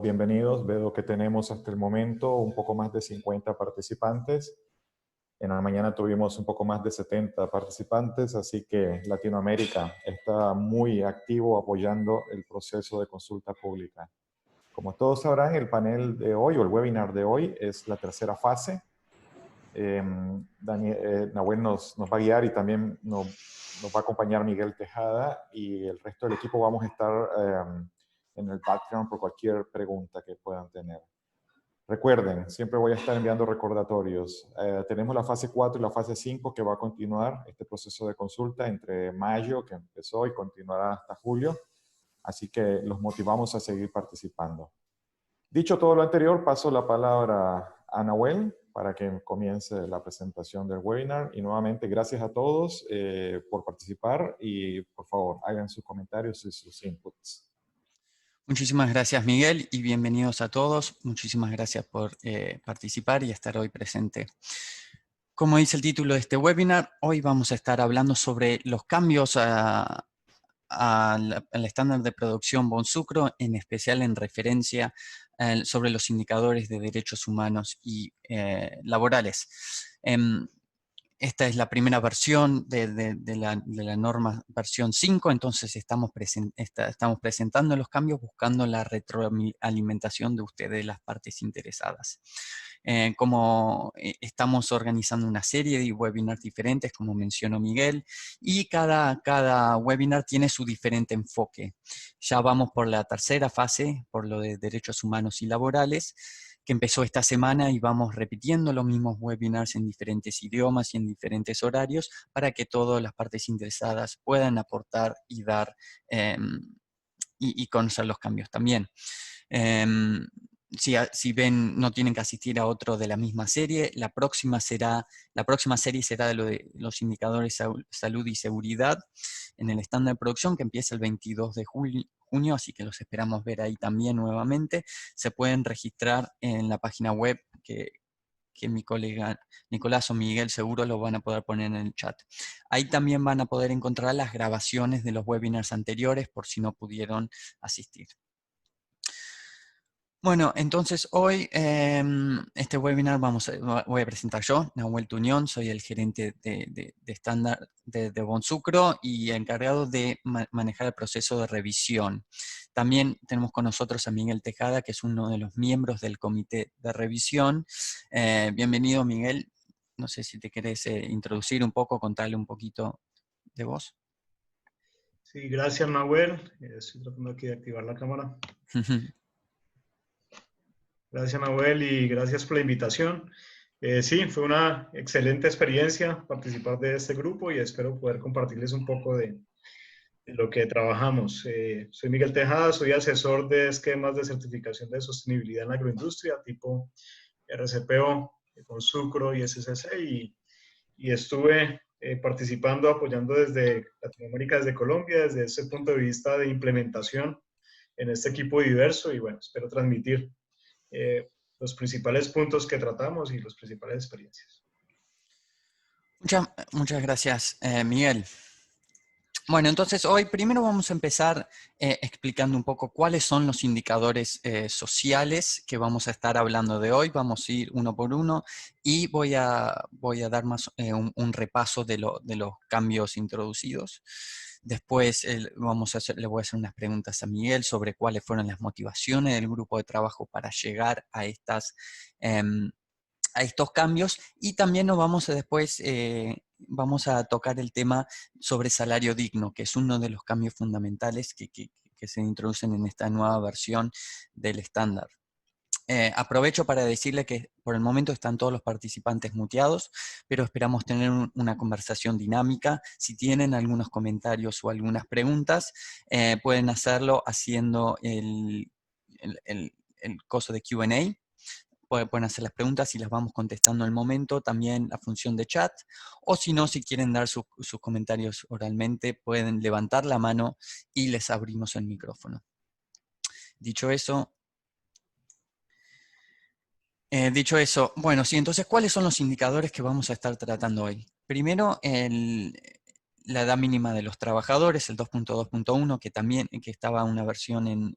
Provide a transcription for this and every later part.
Bienvenidos. Veo que tenemos hasta el momento un poco más de 50 participantes. En la mañana tuvimos un poco más de 70 participantes, así que Latinoamérica está muy activo apoyando el proceso de consulta pública. Como todos sabrán, el panel de hoy o el webinar de hoy es la tercera fase. Nahuel nos va a guiar y también nos va a acompañar Miguel Tejada, y el resto del equipo vamos a estar en el background por cualquier pregunta que puedan tener. Recuerden, siempre voy a estar enviando recordatorios. Tenemos la fase 4 y la fase 5 que va a continuar este proceso de consulta entre mayo, que empezó, y continuará hasta julio. Así que los motivamos a seguir participando. Dicho todo lo anterior, paso la palabra a Nahuel para que comience la presentación del webinar. Y nuevamente, gracias a todos por participar, y por favor, hagan sus comentarios y sus inputs. Muchísimas gracias, Miguel, y bienvenidos a todos. Muchísimas gracias por participar y estar hoy presente. Como dice el título de este webinar, hoy vamos a estar hablando sobre los cambios al estándar de producción Bonsucro, en especial en referencia sobre los indicadores de derechos humanos y laborales. Esta es la primera versión de la norma versión 5, entonces estamos presentando los cambios buscando la retroalimentación de ustedes, las partes interesadas. Como estamos organizando una serie de webinars diferentes, como mencionó Miguel, y cada webinar tiene su diferente enfoque. Ya vamos por la tercera fase, por lo de derechos humanos y laborales, que empezó esta semana, y vamos repitiendo los mismos webinars en diferentes idiomas y en diferentes horarios para que todas las partes interesadas puedan aportar y dar y conocer los cambios también. Si ven, no tienen que asistir a otro de la misma serie. La próxima serie será de los indicadores de salud y seguridad en el estándar de producción, que empieza el 22 de junio, así que los esperamos ver ahí también nuevamente. Se pueden registrar en la página web que mi colega Nicolás o Miguel seguro lo van a poder poner en el chat. Ahí también van a poder encontrar las grabaciones de los webinars anteriores por si no pudieron asistir. Bueno, entonces hoy este webinar voy a presentar yo, Nahuel Tuñón, soy el gerente de estándar de Bonsucro y encargado de manejar el proceso de revisión. También tenemos con nosotros a Miguel Tejada, que es uno de los miembros del comité de revisión. Bienvenido, Miguel. No sé si te querés introducir un poco, contarle un poquito de vos. Sí, gracias, Nahuel. Estoy tratando aquí de activar la cámara. Gracias, Nahuel, y gracias por la invitación. Sí, fue una excelente experiencia participar de este grupo y espero poder compartirles un poco de lo que trabajamos. Soy Miguel Tejada, soy asesor de esquemas de certificación de sostenibilidad en la agroindustria, tipo RCPO, Bonsucro y SCC, y estuve participando, apoyando desde Latinoamérica, desde Colombia, desde ese punto de vista de implementación en este equipo diverso, y bueno, espero transmitir los principales puntos que tratamos y las principales experiencias. Muchas gracias, Miguel. Bueno, entonces hoy primero vamos a empezar explicando un poco cuáles son los indicadores sociales que vamos a estar hablando de hoy. Vamos a ir uno por uno y voy a dar más un repaso de los cambios introducidos. Después le voy a hacer unas preguntas a Miguel sobre cuáles fueron las motivaciones del grupo de trabajo para llegar a estos cambios, y también nos vamos a después vamos a tocar el tema sobre salario digno, que es uno de los cambios fundamentales que se introducen en esta nueva versión del estándar. Aprovecho para decirle que por el momento están todos los participantes muteados, pero esperamos tener una conversación dinámica. Si tienen algunos comentarios o algunas preguntas, pueden hacerlo haciendo el coso de Q&A. Pueden hacer las preguntas y las vamos contestando al momento, también la función de chat, o si no, si quieren dar sus comentarios oralmente, pueden levantar la mano y les abrimos el micrófono. Dicho eso, bueno, sí, entonces, ¿cuáles son los indicadores que vamos a estar tratando hoy? Primero, la edad mínima de los trabajadores, el 2.2.1, que estaba una versión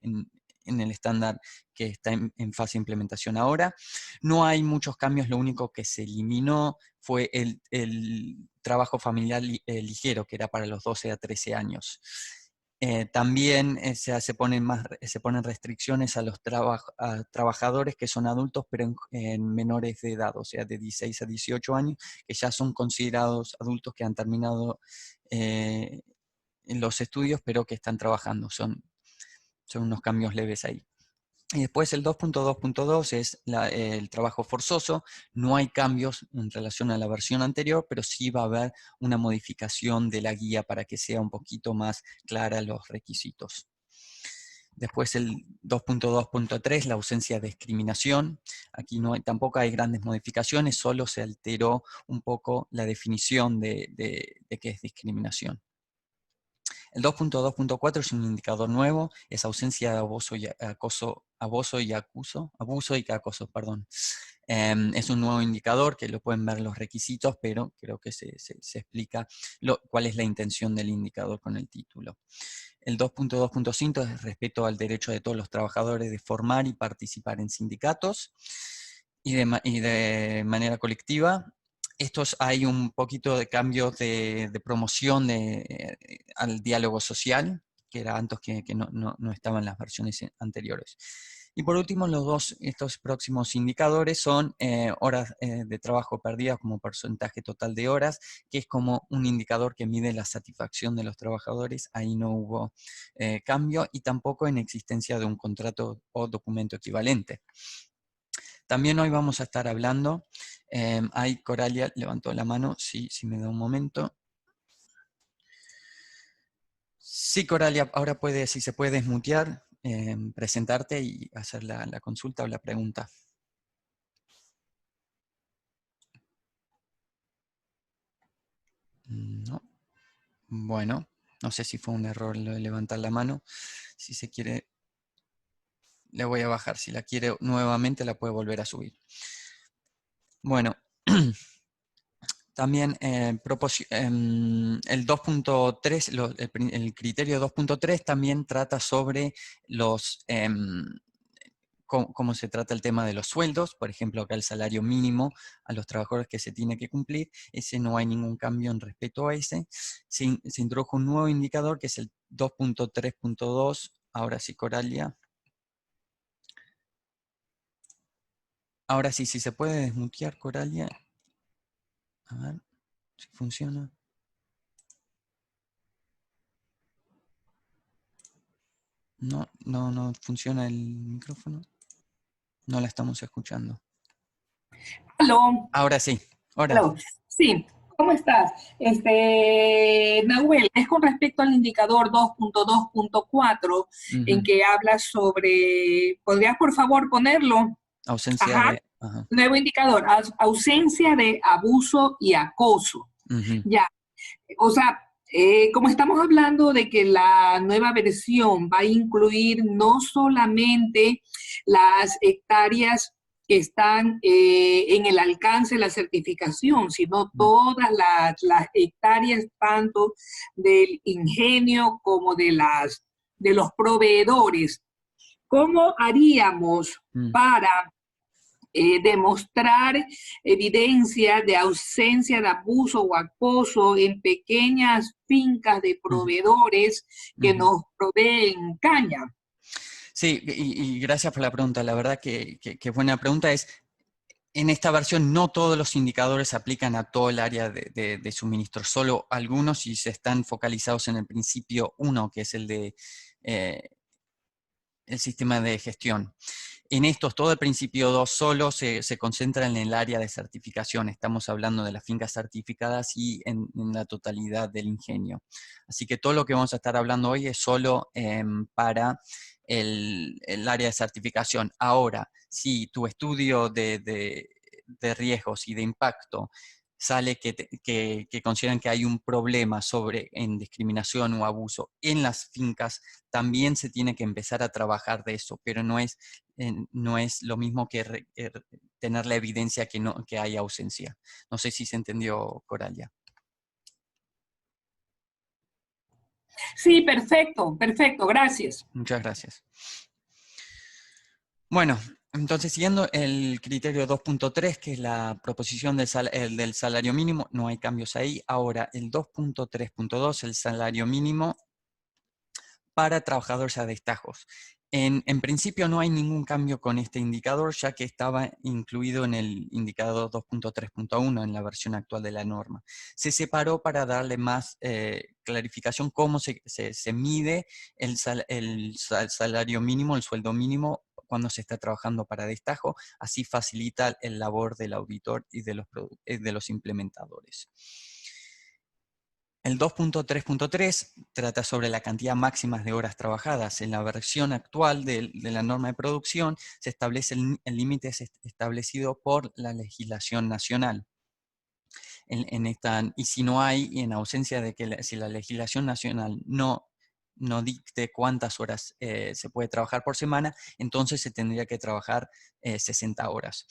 en el estándar que está en fase de implementación ahora. No hay muchos cambios, lo único que se eliminó fue el trabajo familiar ligero, que era para los 12 a 13 años. También se ponen restricciones a los trabajadores que son adultos, pero en menores de edad, o sea, de 16 a 18 años, que ya son considerados adultos que han terminado los estudios, pero que están trabajando. Son unos cambios leves ahí. Y después el 2.2.2 es el trabajo forzoso. No hay cambios en relación a la versión anterior, pero sí va a haber una modificación de la guía para que sea un poquito más clara los requisitos. Después el 2.2.3, la ausencia de discriminación. Aquí tampoco hay grandes modificaciones, solo se alteró un poco la definición de qué es discriminación. El 2.2.4 es un indicador nuevo, es ausencia de abuso y acoso, abuso y acoso, perdón. Es un nuevo indicador que lo pueden ver los requisitos, pero creo que se explica cuál es la intención del indicador con el título. El 2.2.5 es respeto al derecho de todos los trabajadores de formar y participar en sindicatos y de manera colectiva. Hay un poquito de cambio de promoción al diálogo social, que era antes que no estaba en las versiones anteriores. Y por último, estos próximos indicadores son horas de trabajo perdidas como porcentaje total de horas, que es como un indicador que mide la satisfacción de los trabajadores. Ahí no hubo cambio, y tampoco en existencia de un contrato o documento equivalente. También hoy vamos a estar hablando, ahí Coralia levantó la mano, sí, si me da un momento. Sí, Coralia, ahora si se puede desmutear, presentarte y hacer la consulta o la pregunta. No. Bueno, no sé si fue un error lo de levantar la mano. Si se quiere, le voy a bajar. Si la quiere nuevamente, la puede volver a subir. Bueno, también el 2.3, el criterio 2.3 también trata sobre cómo se trata el tema de los sueldos. Por ejemplo, acá el salario mínimo a los trabajadores que se tiene que cumplir. Ese no hay ningún cambio en respecto a ese. Se introdujo un nuevo indicador que es el 2.3.2. Ahora sí, Coralia. Ahora sí, si se puede desmutear, Coralia. A ver si funciona. No funciona el micrófono. No la estamos escuchando. Aló. Ahora sí. Ahora. Aló. Sí, ¿cómo estás? Nahuel, es con respecto al indicador 2.2.4, en que habla sobre, ¿podrías por favor ponerlo? Ausencia Ajá. de... Ajá. Nuevo indicador, ausencia de abuso y acoso. Ya, o sea, como estamos hablando de que la nueva versión va a incluir no solamente las hectáreas que están en el alcance de la certificación, sino todas las hectáreas, tanto del ingenio como de los proveedores. ¿Cómo haríamos para demostrar evidencia de ausencia de abuso o acoso en pequeñas fincas de proveedores que nos proveen caña? Sí, y gracias por la pregunta. La verdad que buena pregunta es, en esta versión no todos los indicadores se aplican a todo el área de suministro, solo algunos, y se están focalizados en el principio 1, que es el de el sistema de gestión. En estos, todo el principio 2 solo se concentra en el área de certificación. Estamos hablando de las fincas certificadas y en la totalidad del ingenio. Así que todo lo que vamos a estar hablando hoy es solo para el área de certificación. Ahora, si tu estudio de riesgos y de impacto sale que consideran que hay un problema en discriminación o abuso en las fincas, también se tiene que empezar a trabajar de eso, pero no es lo mismo que tener la evidencia que hay ausencia. No sé si se entendió, Coralia. Sí, perfecto, gracias. Muchas gracias. Bueno, entonces siguiendo el criterio 2.3, que es la proposición del salario mínimo, no hay cambios ahí. Ahora, el 2.3.2, el salario mínimo para trabajadores a destajos. En principio no hay ningún cambio con este indicador, ya que estaba incluido en el indicador 2.3.1 en la versión actual de la norma. Se separó para darle más clarificación cómo se mide el salario mínimo, el sueldo mínimo, cuando se está trabajando para destajo. Así facilita el labor del auditor y de los implementadores. El 2.3.3 trata sobre la cantidad máxima de horas trabajadas. En la versión actual de la norma de producción se establece el límite establecido por la legislación nacional. Y si no hay, y en ausencia de que si la legislación nacional no dicte cuántas horas se puede trabajar por semana, entonces se tendría que trabajar 60 horas.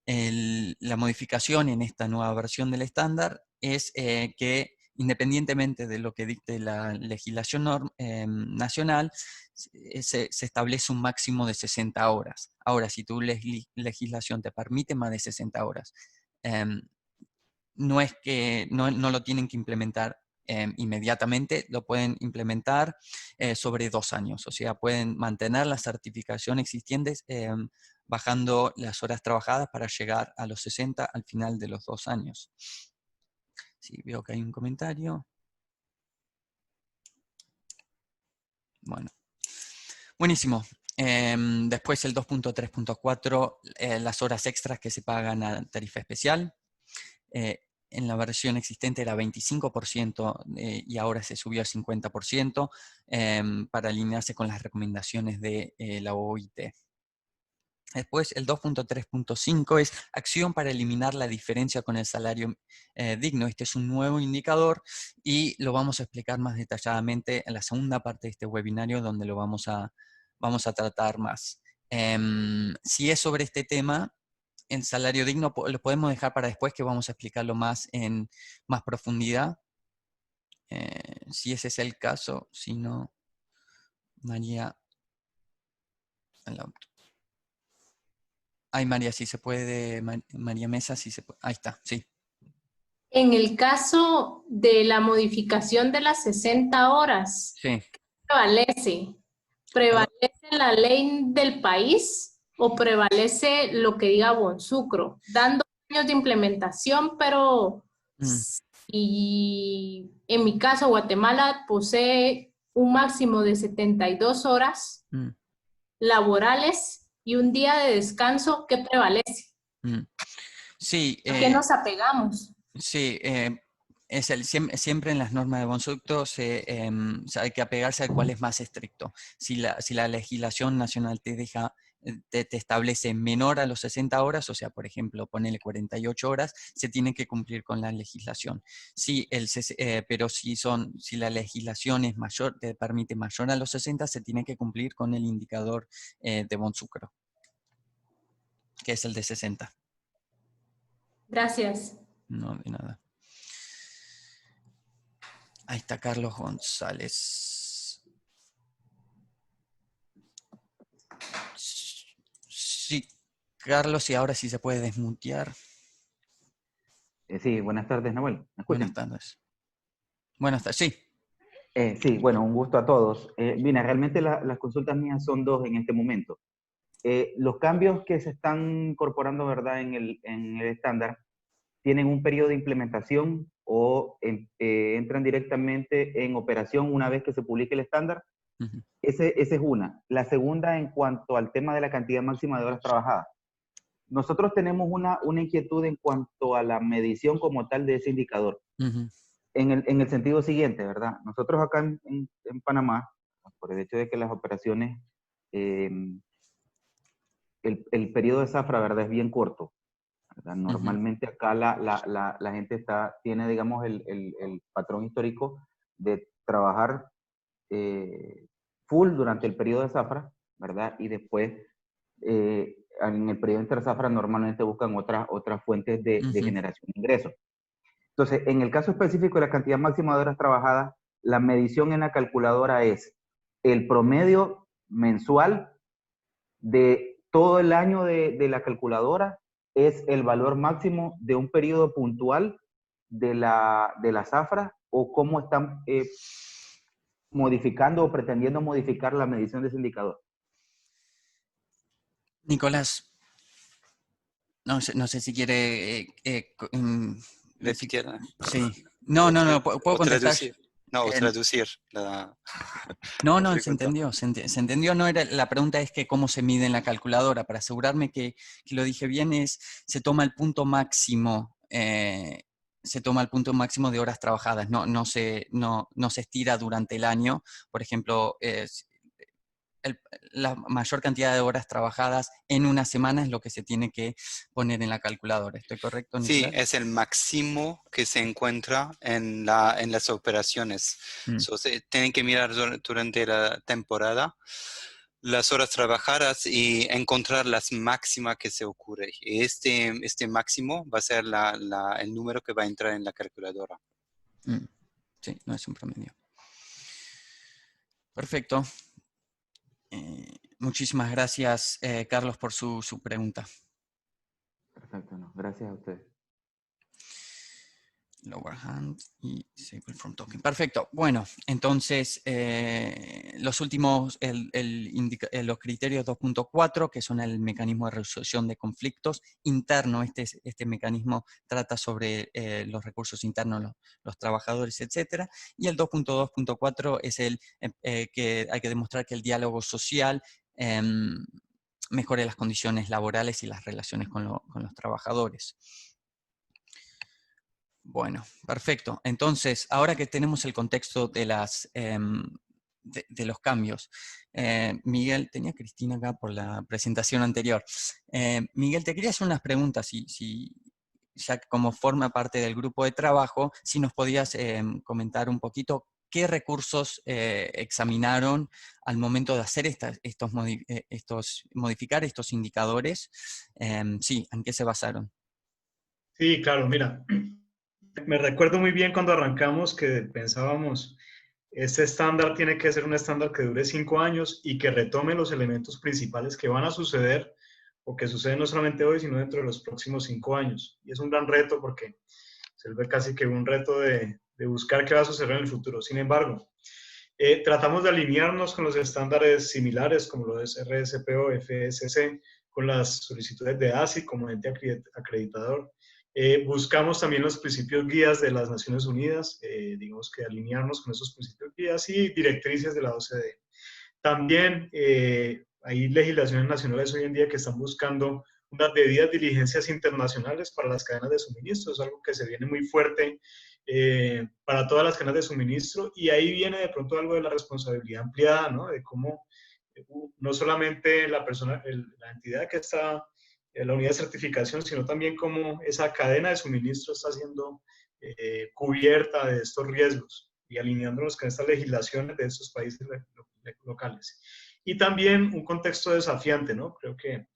La modificación en esta nueva versión del estándar es que independientemente de lo que dicte la legislación nacional, se establece un máximo de 60 horas. Ahora, si tu legislación te permite más de 60 horas, no es que no lo tienen que implementar inmediatamente, lo pueden implementar sobre 2 años. O sea, pueden mantener la certificación existente bajando las horas trabajadas para llegar a los 60 al final de los 2 años. Sí, veo que hay un comentario. Bueno, buenísimo. Después el 2.3.4, las horas extras que se pagan a tarifa especial. En la versión existente era 25% y ahora se subió a 50% para alinearse con las recomendaciones de la OIT. Después el 2.3.5 es acción para eliminar la diferencia con el salario digno. Este es un nuevo indicador y lo vamos a explicar más detalladamente en la segunda parte de este webinario, donde lo vamos a tratar más. Si es sobre este tema, el salario digno lo podemos dejar para después, que vamos a explicarlo más en más profundidad. Si ese es el caso, si no, María. Ay, María, si se puede, María Mesa, si se puede. Ahí está, sí. En el caso de la modificación de las 60 horas, Sí. ¿qué prevalece? ¿Prevalece la ley del país o prevalece lo que diga Bonsucro? Dando años de implementación, pero y en mi caso Guatemala posee un máximo de 72 horas laborales y un día de descanso, ¿qué prevalece? Sí. ¿A qué nos apegamos? Sí, siempre en las normas de Bonsucro hay que apegarse al cual es más estricto. Si la legislación nacional te deja, te establece menor a los 60 horas, o sea, por ejemplo, ponele 48 horas, se tiene que cumplir con la legislación. Pero si la legislación es mayor, te permite mayor a los 60, se tiene que cumplir con el indicador de Bonsucro, que es el de 60. Gracias. No, de nada. Ahí está Carlos González. Sí, Carlos, y ahora sí se puede desmutear. Sí, buenas tardes, Nahuel. ¿Me escuchan? Buenas tardes. Buenas tardes, sí. Sí, bueno, un gusto a todos. Mira, realmente las consultas mías son 2 en este momento. Los cambios que se están incorporando, ¿verdad?, en el estándar, ¿tienen un periodo de implementación o entran directamente en operación una vez que se publique el estándar? Esa es una. La segunda, en cuanto al tema de la cantidad máxima de horas trabajadas. Nosotros tenemos una inquietud en cuanto a la medición como tal de ese indicador. En el sentido siguiente, ¿verdad? Nosotros acá en Panamá, por el hecho de que las operaciones, el periodo de zafra, ¿verdad?, es bien corto, ¿verdad? Normalmente acá la gente tiene, digamos, el patrón histórico de trabajar full durante el periodo de zafra, ¿verdad? Y después, en el periodo interzafra normalmente buscan otras fuentes de generación de ingresos. Entonces, en el caso específico de la cantidad máxima de horas trabajadas, la medición en la calculadora es el promedio mensual de todo el año de la calculadora es el valor máximo de un periodo puntual de la zafra, o cómo están modificando o pretendiendo modificar la medición de ese indicador. Nicolás, no sé si quiere decir. Sí. No, puedo contestar. Traducir. No, se entendió. Se entendió, no era, la pregunta es que cómo se mide en la calculadora. Para asegurarme que lo dije bien, se toma el punto máximo. Se toma el punto máximo de horas trabajadas. No se estira durante el año. Por ejemplo, la mayor cantidad de horas trabajadas en una semana es lo que se tiene que poner en la calculadora. ¿Estoy correcto, Nicolás? Sí, es el máximo que se encuentra en las operaciones. Se tienen que mirar durante la temporada las horas trabajadas y encontrar las máximas que se ocurre. Y este máximo va a ser el número que va a entrar en la calculadora. Sí, no es un promedio. Perfecto. Muchísimas gracias, Carlos, por su pregunta. Perfecto, no, gracias a usted. Lower hand y disable from talking. Perfecto. Bueno, entonces los últimos, los criterios 2.4, que son el mecanismo de resolución de conflictos interno. Este mecanismo trata sobre los recursos internos, los trabajadores, etc. Y el 2.2.4 es el que hay que demostrar que el diálogo social mejore las condiciones laborales y las relaciones con los trabajadores. Bueno, perfecto. Entonces, ahora que tenemos el contexto de los cambios, Miguel, tenía a Cristina acá por la presentación anterior. Miguel, te quería hacer unas preguntas, ya que como forma parte del grupo de trabajo, si nos podías comentar un poquito qué recursos examinaron al momento de hacer modificar estos indicadores. Sí, ¿en qué se basaron? Sí, claro, mira. Me recuerdo muy bien cuando arrancamos que pensábamos, este estándar tiene que ser un estándar que dure 5 años y que retome los elementos principales que van a suceder o que suceden no solamente hoy, sino dentro de los próximos 5 años. Y es un gran reto porque se ve casi que un reto de buscar qué va a suceder en el futuro. Sin embargo, tratamos de alinearnos con los estándares similares como lo es RSPO, FSC, con las solicitudes de ASI como ente acreditador. Buscamos también los principios guías de las Naciones Unidas, digamos que alinearnos con esos principios guías y directrices de la OCDE. También hay legislaciones nacionales hoy en día que están buscando unas debidas diligencias internacionales para las cadenas de suministro. Es algo que se viene muy fuerte para todas las cadenas de suministro, y ahí viene de pronto algo de la responsabilidad ampliada, ¿no? De cómo no solamente la persona, la entidad que está en la unidad de certificación, sino también cómo esa cadena de suministro está siendo cubierta de estos riesgos y alineándonos con estas legislaciones de estos países locales. Y también un contexto desafiante, ¿no? Creo que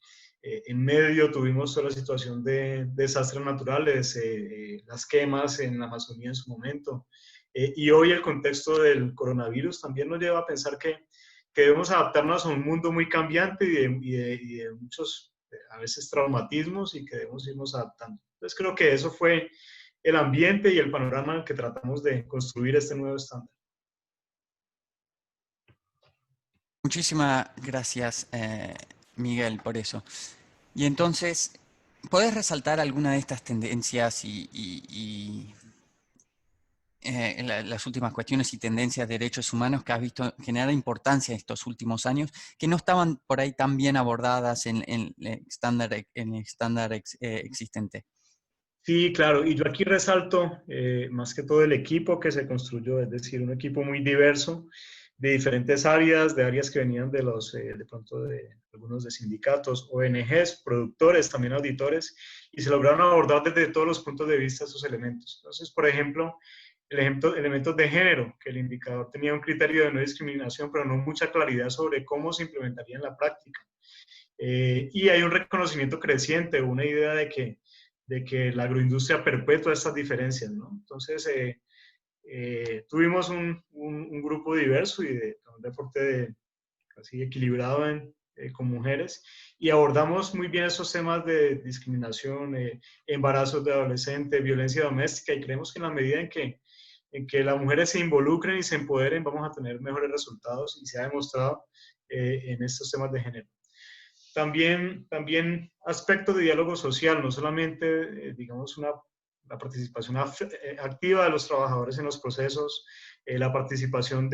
en medio tuvimos toda la situación de desastres naturales, las quemas en la Amazonía en su momento, y hoy el contexto del coronavirus también nos lleva a pensar que debemos adaptarnos a un mundo muy cambiante y de muchos, a veces, traumatismos, y que debemos irnos adaptando. Entonces creo que eso fue el ambiente y el panorama en el que tratamos de construir este nuevo estándar. Muchísimas gracias, Miguel, por eso. Y entonces, ¿podés resaltar alguna de estas tendencias y las últimas cuestiones y tendencias de derechos humanos que has visto generar importancia en estos últimos años, que no estaban por ahí tan bien abordadas en el estándar existente? Sí, claro, y yo aquí resalto más que todo el equipo que se construyó, es decir, un equipo muy diverso, de diferentes áreas, de áreas que venían de pronto de algunos de sindicatos, ONGs, productores, también auditores, y se lograron abordar desde todos los puntos de vista esos elementos. Entonces, por ejemplo, elementos de género, que el indicador tenía un criterio de no discriminación, pero no mucha claridad sobre cómo se implementaría en la práctica. Y hay un reconocimiento creciente, una idea de que la agroindustria perpetúa estas diferencias, ¿no? Entonces, tuvimos un grupo diverso y un reporte casi equilibrado en con mujeres, y abordamos muy bien esos temas de discriminación, embarazos de adolescentes, violencia doméstica, y creemos que en la medida en que las mujeres se involucren y se empoderen, vamos a tener mejores resultados, y se ha demostrado en estos temas de género. También aspectos de diálogo social, no solamente, digamos, la participación activa de los trabajadores en los procesos, la participación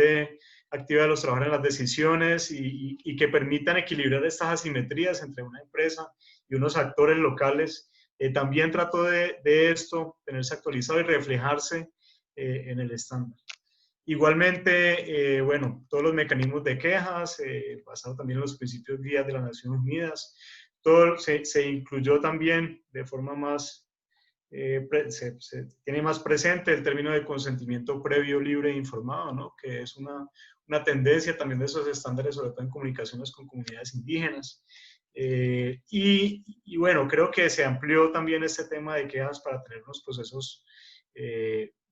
activa de los trabajadores en las decisiones y que permitan equilibrar estas asimetrías entre una empresa y unos actores locales. También trato de esto, tenerse actualizado y reflejarse en el estándar. Igualmente, bueno, todos los mecanismos de quejas, basado también en los principios guías de las Naciones Unidas, todo se incluyó también de forma más, se tiene más presente el término de consentimiento previo, libre e informado, ¿no? Que es una tendencia también de esos estándares, sobre todo en comunicaciones con comunidades indígenas. Y bueno, creo que se amplió también este tema de quejas para tener unos procesos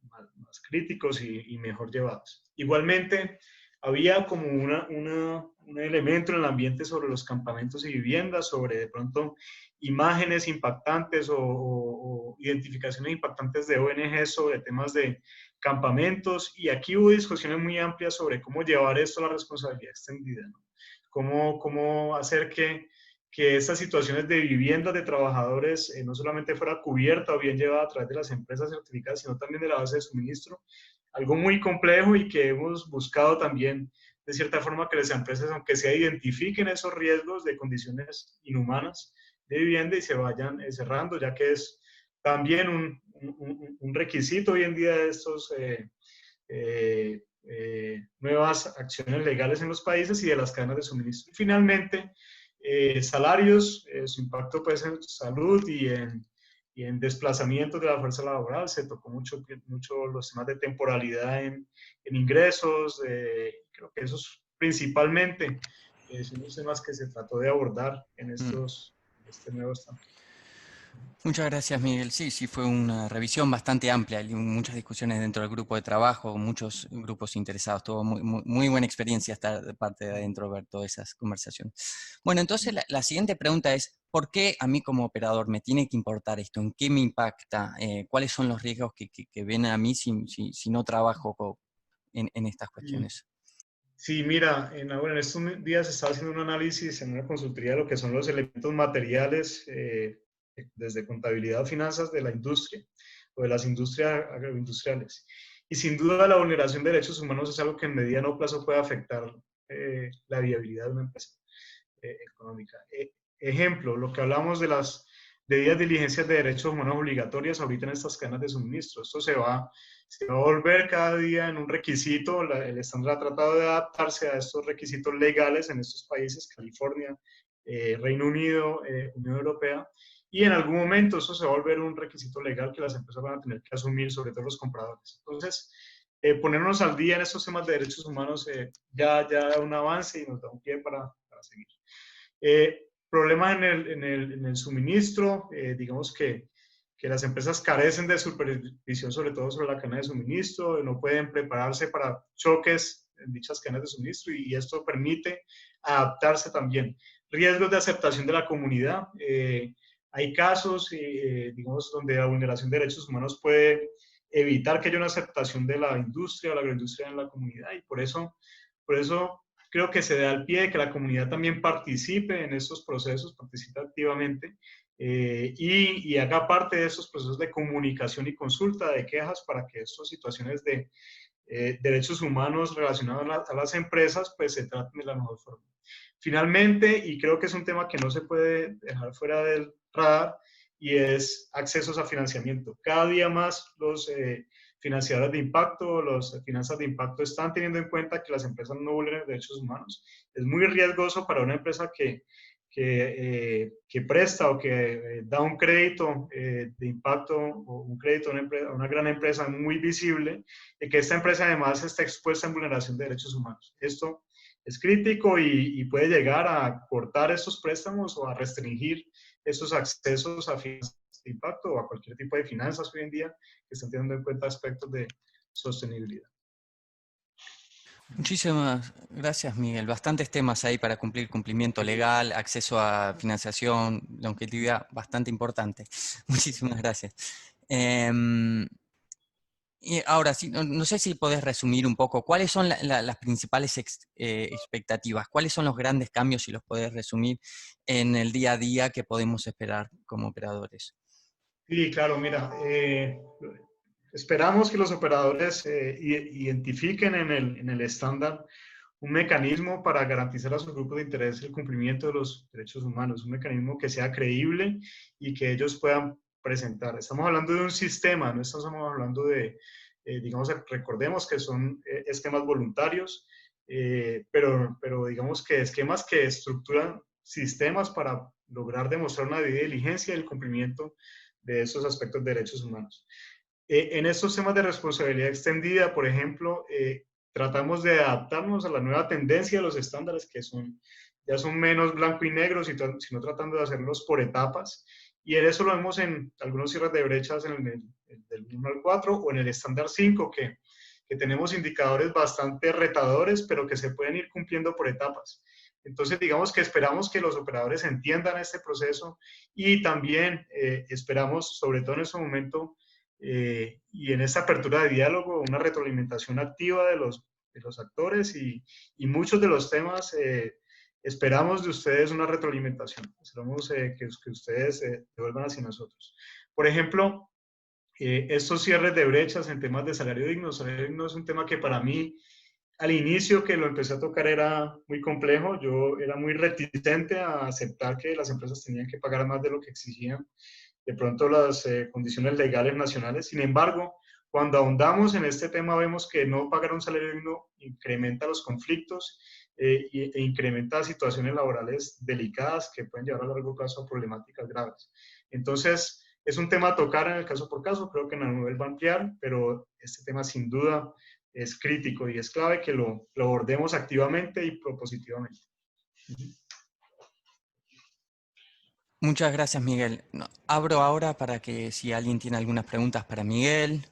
más críticos y mejor llevados. Igualmente, había como un elemento en el ambiente sobre los campamentos y viviendas, sobre de pronto imágenes impactantes o identificaciones impactantes de ONGs sobre temas de campamentos, y aquí hubo discusiones muy amplias sobre cómo llevar esto a la responsabilidad extendida, ¿no? Cómo hacer que estas situaciones de viviendas de trabajadores no solamente fuera cubierta o bien llevada a través de las empresas certificadas, sino también de la base de suministro. Algo muy complejo y que hemos buscado también, de cierta forma, que las empresas, aunque sea, identifiquen esos riesgos de condiciones inhumanas de vivienda y se vayan cerrando, ya que es también un requisito hoy en día de estos nuevas acciones legales en los países y de las cadenas de suministro. Y finalmente, salarios, su impacto pues en salud y en desplazamiento de la fuerza laboral. Se tocó mucho los temas de temporalidad en ingresos. Creo que esos principalmente son los temas que se trató de abordar en este nuevo estándar. Muchas gracias, Miguel. Sí, fue una revisión bastante amplia, muchas discusiones dentro del grupo de trabajo, muchos grupos interesados. Tuvo muy buena experiencia estar de parte de adentro, ver todas esas conversaciones. Bueno, entonces la siguiente pregunta es, ¿por qué a mí como operador me tiene que importar esto? ¿En qué me impacta? ¿Cuáles son los riesgos que vienen a mí si no trabajo en estas cuestiones? Sí, mira, en estos días se está haciendo un análisis en una consultoría de lo que son los elementos materiales, desde contabilidad o finanzas de la industria o de las industrias agroindustriales. Y sin duda la vulneración de derechos humanos es algo que en mediano plazo puede afectar la viabilidad de una empresa económica. Ejemplo, lo que hablamos de las debidas diligencias de derechos humanos obligatorias ahorita en estas cadenas de suministro. Esto se va a volver cada día en un requisito. El estándar ha tratado de adaptarse a estos requisitos legales en estos países, California, Reino Unido, Unión Europea, y en algún momento eso se va a volver un requisito legal que las empresas van a tener que asumir, sobre todo los compradores. Entonces, ponernos al día en estos temas de derechos humanos ya da un avance y nos da un pie para seguir. Problemas en el suministro, digamos que las empresas carecen de supervisión, sobre todo sobre la cadena de suministro, no pueden prepararse para choques en dichas cadenas de suministro, y esto permite adaptarse también. Riesgos de aceptación de la comunidad. Hay casos, digamos, donde la vulneración de derechos humanos puede evitar que haya una aceptación de la industria o la agroindustria en la comunidad, y por eso creo que se da al pie de que la comunidad también participe en estos procesos, participe activamente y haga parte de esos procesos de comunicación y consulta de quejas para que estas situaciones de derechos humanos relacionados a las empresas pues se traten de la mejor forma. Finalmente, y creo que es un tema que no se puede dejar fuera del radar, y es accesos a financiamiento. Cada día más los financiadores de impacto, las finanzas de impacto están teniendo en cuenta que las empresas no vulneran derechos humanos. Es muy riesgoso para una empresa que presta o que da un crédito de impacto o un crédito a una gran empresa muy visible, que esta empresa además está expuesta en vulneración de derechos humanos. Esto es crítico y puede llegar a cortar estos préstamos o a restringir esos accesos a finanzas de impacto o a cualquier tipo de finanzas hoy en día que están teniendo en cuenta aspectos de sostenibilidad. Muchísimas gracias, Miguel. Bastantes temas ahí para cumplir cumplimiento legal, acceso a financiación, longevidad, bastante importante. Muchísimas gracias. Y ahora, sí, no sé si podés resumir un poco, ¿cuáles son las principales expectativas? ¿Cuáles son los grandes cambios, si los podés resumir, en el día a día que podemos esperar como operadores? Sí, claro, mira, esperamos que los operadores identifiquen en el estándar un mecanismo para garantizar a su grupo de interés el cumplimiento de los derechos humanos, un mecanismo que sea creíble y que ellos puedan presentar. Estamos hablando de un sistema, no estamos hablando de, digamos, recordemos que son esquemas voluntarios, pero digamos que esquemas que estructuran sistemas para lograr demostrar una debida diligencia y el cumplimiento de esos aspectos de derechos humanos. En estos temas de responsabilidad extendida, por ejemplo, tratamos de adaptarnos a la nueva tendencia de los estándares que ya son menos blanco y negro, sino tratando de hacerlos por etapas. Y en eso lo vemos en algunos cierres de brechas del 1 al 4 o en el estándar 5, que tenemos indicadores bastante retadores, pero que se pueden ir cumpliendo por etapas. Entonces, digamos que esperamos que los operadores entiendan este proceso y también esperamos, sobre todo en este momento, y en esta apertura de diálogo, una retroalimentación activa de los actores y muchos de los temas esperamos de ustedes una retroalimentación. Esperamos que ustedes devuelvan hacia nosotros. Por ejemplo, estos cierres de brechas en temas de salario digno. Salario digno es un tema que para mí, al inicio que lo empecé a tocar, era muy complejo. Yo era muy reticente a aceptar que las empresas tenían que pagar más de lo que exigían de pronto las condiciones legales nacionales. Sin embargo, cuando ahondamos en este tema, vemos que no pagar un salario digno incrementa los conflictos e incrementa situaciones laborales delicadas que pueden llevar a largo plazo a problemáticas graves. Entonces, es un tema a tocar en el caso por caso, creo que en la nivel va a ampliar, pero este tema sin duda es crítico y es clave que lo abordemos activamente y propositivamente. Muchas gracias, Miguel. Abro ahora para que si alguien tiene algunas preguntas para Miguel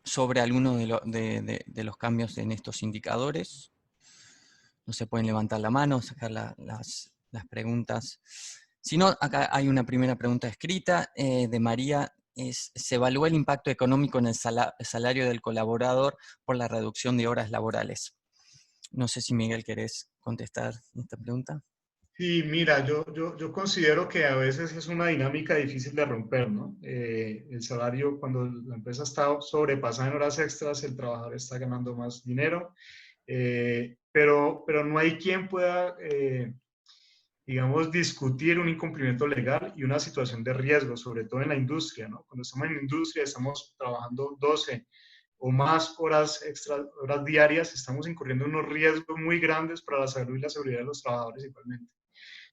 sobre alguno de los cambios en estos indicadores. No se pueden levantar la mano, sacar las preguntas. Si no, acá hay una primera pregunta escrita de María. ¿Se evalúa el impacto económico en el salario del colaborador por la reducción de horas laborales? No sé si Miguel querés contestar esta pregunta. Sí, mira, yo considero que a veces es una dinámica difícil de romper, ¿no? El salario, cuando la empresa está sobrepasada en horas extras, el trabajador está ganando más dinero, pero no hay quien pueda, digamos, discutir un incumplimiento legal y una situación de riesgo, sobre todo en la industria, ¿no? Cuando estamos en la industria, estamos trabajando 12 o más horas extra, horas diarias, estamos incurriendo en unos riesgos muy grandes para la salud y la seguridad de los trabajadores igualmente.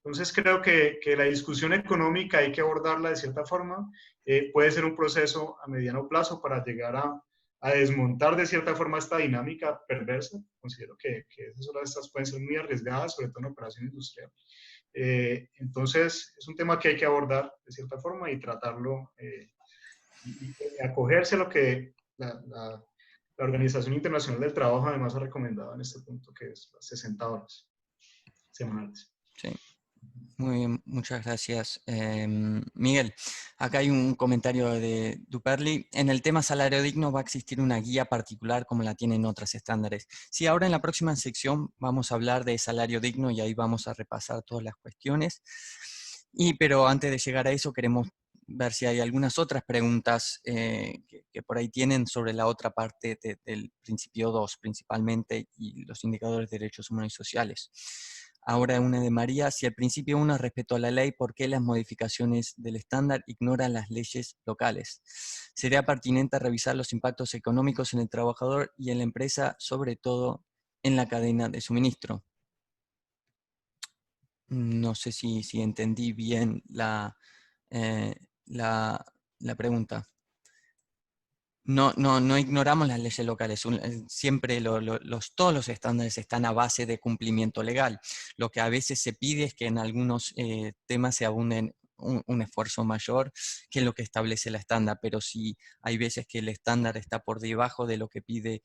Entonces creo que la discusión económica hay que abordarla de cierta forma. Puede ser un proceso a mediano plazo para llegar a desmontar de cierta forma esta dinámica perversa. Considero que esas horas extras pueden ser muy arriesgadas, sobre todo en operación industrial. Entonces es un tema que hay que abordar de cierta forma y tratarlo y acogerse a lo que la Organización Internacional del Trabajo además ha recomendado en este punto, que es las 60 horas semanales. Sí. Muy bien, muchas gracias. Miguel, acá hay un comentario de Duperli. En el tema salario digno va a existir una guía particular como la tienen otros estándares. Sí, ahora en la próxima sección vamos a hablar de salario digno y ahí vamos a repasar todas las cuestiones. Pero antes de llegar a eso queremos ver si hay algunas otras preguntas que por ahí tienen sobre la otra parte del principio 2 principalmente y los indicadores de derechos humanos y sociales. Ahora una de María, si el principio 1 es respeto a la ley, ¿por qué las modificaciones del estándar ignoran las leyes locales? Sería pertinente revisar los impactos económicos en el trabajador y en la empresa, sobre todo en la cadena de suministro. No sé si entendí bien la pregunta. No ignoramos las leyes locales, siempre todos los estándares están a base de cumplimiento legal. Lo que a veces se pide es que en algunos temas se abunden un esfuerzo mayor que lo que establece el estándar, pero si hay veces que el estándar está por debajo de lo que pide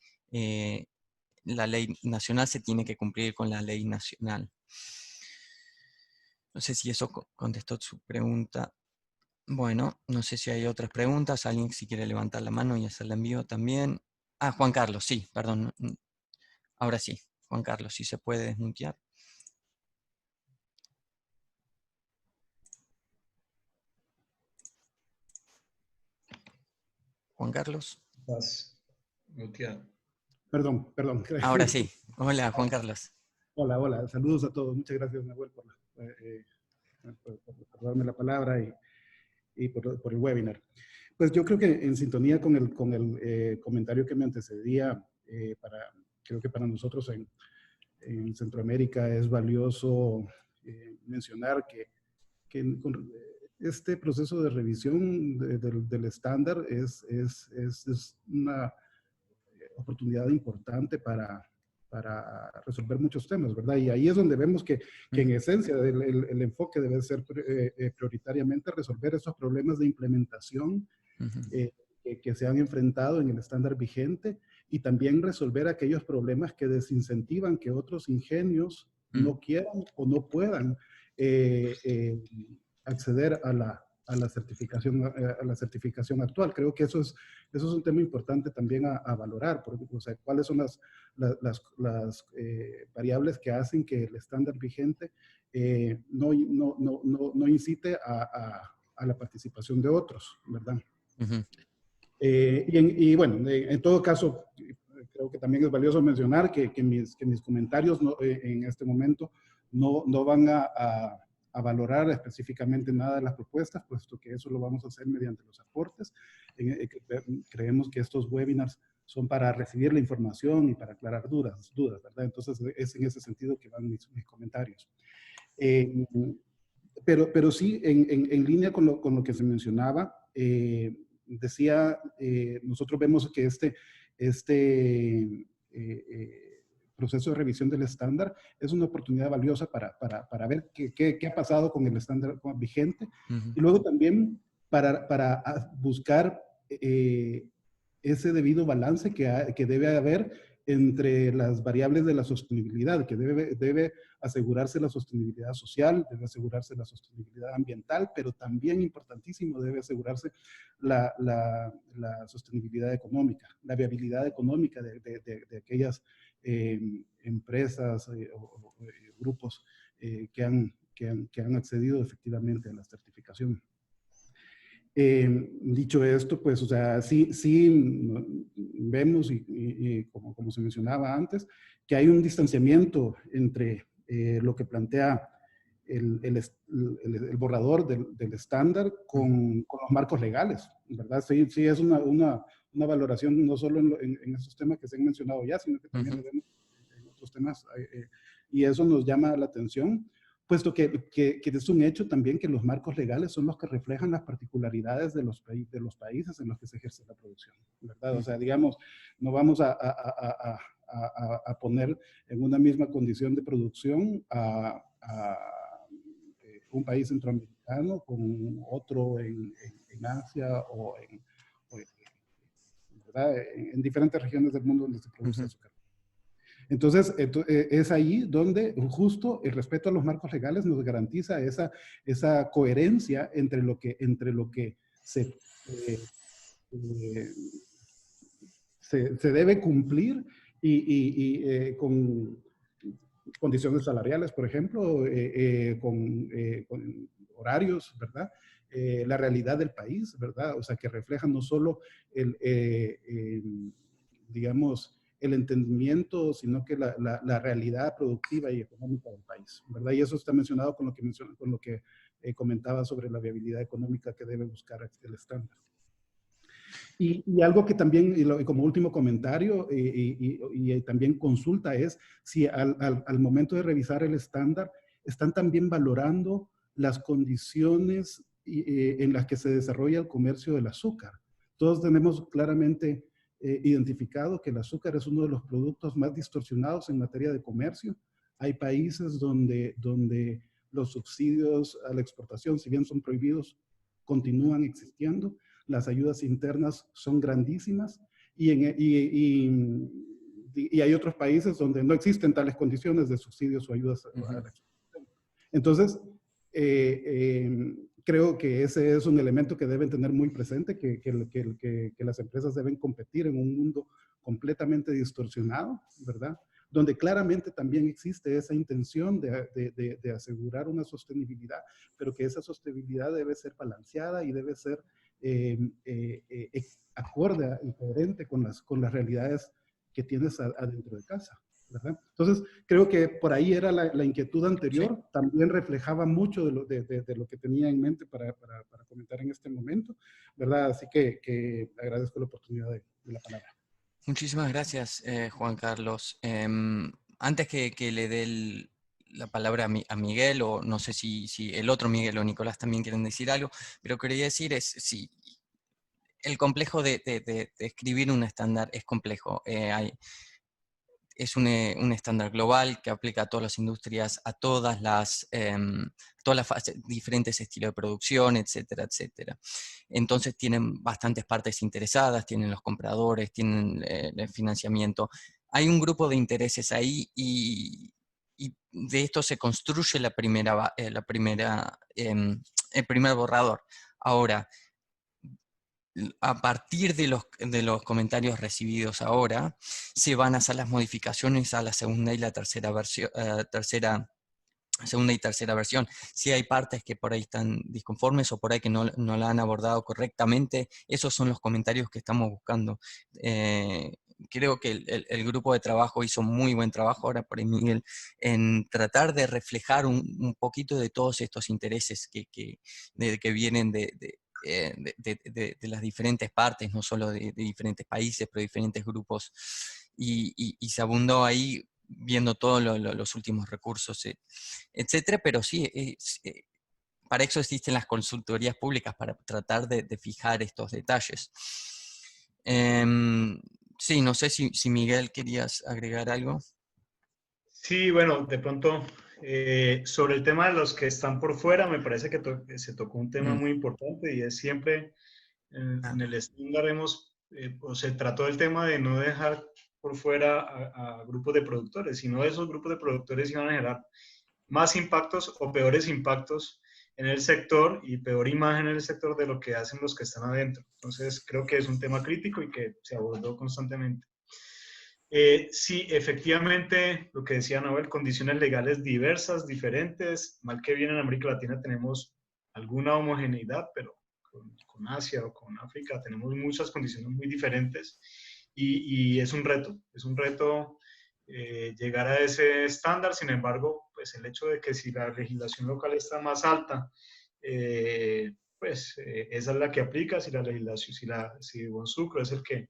la ley nacional se tiene que cumplir con la ley nacional. No sé si eso contestó su pregunta. Bueno, no sé si hay otras preguntas. Alguien si quiere levantar la mano y hacerla en vivo también. Ah, Juan Carlos, sí, perdón. Ahora sí, Juan Carlos, si se puede desmutear. Juan Carlos. Estás muteado. Perdón. Ahora sí. Hola, Juan Carlos. Hola. Saludos a todos. Muchas gracias, Nahuel, por darme la palabra y por el webinar. Pues yo creo que en sintonía con el comentario que me antecedía, creo que para nosotros en Centroamérica es valioso mencionar que con este proceso de revisión del estándar es una oportunidad importante para resolver muchos temas, ¿verdad? Y ahí es donde vemos que en esencia el enfoque debe ser prioritariamente resolver esos problemas de implementación que se han enfrentado en el estándar vigente y también resolver aquellos problemas que desincentivan que otros ingenios no quieran o no puedan acceder a la certificación actual. Creo que eso es un tema importante también a valorar, porque, o sea, cuáles son las variables que hacen que el estándar vigente no incite a la participación de otros, ¿verdad? Y bueno, en todo caso, creo que también es valioso mencionar que mis comentarios en este momento no van a valorar específicamente nada de las propuestas, puesto que eso lo vamos a hacer mediante los aportes. Creemos que estos webinars son para recibir la información y para aclarar dudas, ¿verdad? Entonces, es en ese sentido que van mis comentarios. Pero sí, en línea con lo que se mencionaba, decía, nosotros vemos que este proceso de revisión del estándar es una oportunidad valiosa para ver qué ha pasado con el estándar vigente y luego también para buscar ese debido balance que debe haber entre las variables de la sostenibilidad, que debe asegurarse la sostenibilidad social, debe asegurarse la sostenibilidad ambiental, pero también importantísimo debe asegurarse la sostenibilidad económica, la viabilidad económica de aquellas empresas o grupos que han accedido efectivamente a la certificación. Dicho esto, pues, o sea, sí vemos, y como se mencionaba antes, que hay un distanciamiento entre lo que plantea el borrador del estándar con los marcos legales, ¿verdad? Sí es una valoración no solo en esos temas que se han mencionado ya, sino que también lo vemos en otros temas, y eso nos llama la atención, puesto que es un hecho también que los marcos legales son los que reflejan las particularidades de los países en los que se ejerce la producción, ¿verdad? O sea, digamos, no vamos a poner en una misma condición de producción a un país centroamericano con otro en Asia o ¿verdad? En diferentes regiones del mundo donde se produce azúcar. Entonces, es ahí donde justo el respeto a los marcos legales nos garantiza esa coherencia entre lo que se debe cumplir y con condiciones salariales, por ejemplo, con horarios, ¿verdad? La realidad del país, ¿verdad? O sea, que reflejan no solo digamos, el entendimiento, sino que la realidad productiva y económica del país, ¿verdad? Y eso está mencionado con lo que comentaba sobre la viabilidad económica que debe buscar el estándar. Y algo que también, y como último comentario, y también consulta es si al momento de revisar el estándar, están también valorando las condiciones en las que se desarrolla el comercio del azúcar. Todos tenemos claramente identificado que el azúcar es uno de los productos más distorsionados en materia de comercio. Hay países donde los subsidios a la exportación, si bien son prohibidos, continúan existiendo. Las ayudas internas son grandísimas y y hay otros países donde no existen tales condiciones de subsidios o ayudas a la exportación. Entonces, creo que ese es un elemento que deben tener muy presente, que las empresas deben competir en un mundo completamente distorsionado, ¿verdad? Donde claramente también existe esa intención de asegurar una sostenibilidad, pero que esa sostenibilidad debe ser balanceada y debe ser acorde y coherente con las realidades que tienes adentro de casa, ¿verdad? Entonces, creo que por ahí era la inquietud anterior, sí. También reflejaba mucho de lo que tenía en mente para comentar en este momento, ¿verdad? Así que agradezco la oportunidad de la palabra. Muchísimas gracias, Juan Carlos. Antes que le dé la palabra a Miguel, o no sé si el otro Miguel o Nicolás también quieren decir algo, pero quería decir sí, el complejo de escribir un estándar es complejo. Es un estándar global que aplica a todas las industrias, a todas las diferentes estilos de producción, etcétera, etcétera. Entonces tienen bastantes partes interesadas, tienen los compradores, tienen el financiamiento. Hay un grupo de intereses ahí y de esto se construye el primer borrador. Ahora, a partir de los comentarios recibidos ahora, se van a hacer las modificaciones a la segunda y la tercera versión. Segunda y tercera versión. Si hay partes que por ahí están disconformes o por ahí que no la han abordado correctamente, esos son los comentarios que estamos buscando. Creo que el grupo de trabajo hizo muy buen trabajo, ahora por ahí Miguel, en tratar de reflejar un poquito de todos estos intereses que vienen de las diferentes partes, no solo de diferentes países, pero diferentes grupos, y se abundó ahí viendo todos los últimos recursos, etcétera, pero sí, para eso existen las consultorías públicas, para tratar de fijar estos detalles. Sí, no sé si Miguel querías agregar algo. Sí, bueno, de pronto, sobre el tema de los que están por fuera, me parece que se tocó un tema muy importante, y es siempre, en el estándar o se trató el tema de no dejar por fuera a grupos de productores, sino esos grupos de productores iban a generar más impactos o peores impactos en el sector y peor imagen en el sector de lo que hacen los que están adentro. Entonces, creo que es un tema crítico y que se abordó constantemente. Sí, efectivamente, lo que decía Noel, condiciones legales diversas, diferentes. Mal que bien en América Latina tenemos alguna homogeneidad, pero con Asia o con África tenemos muchas condiciones muy diferentes, y es un reto llegar a ese estándar. Sin embargo, pues el hecho de que si la legislación local está más alta, esa es la que aplica. Si la legislación, si Bonsucro es el que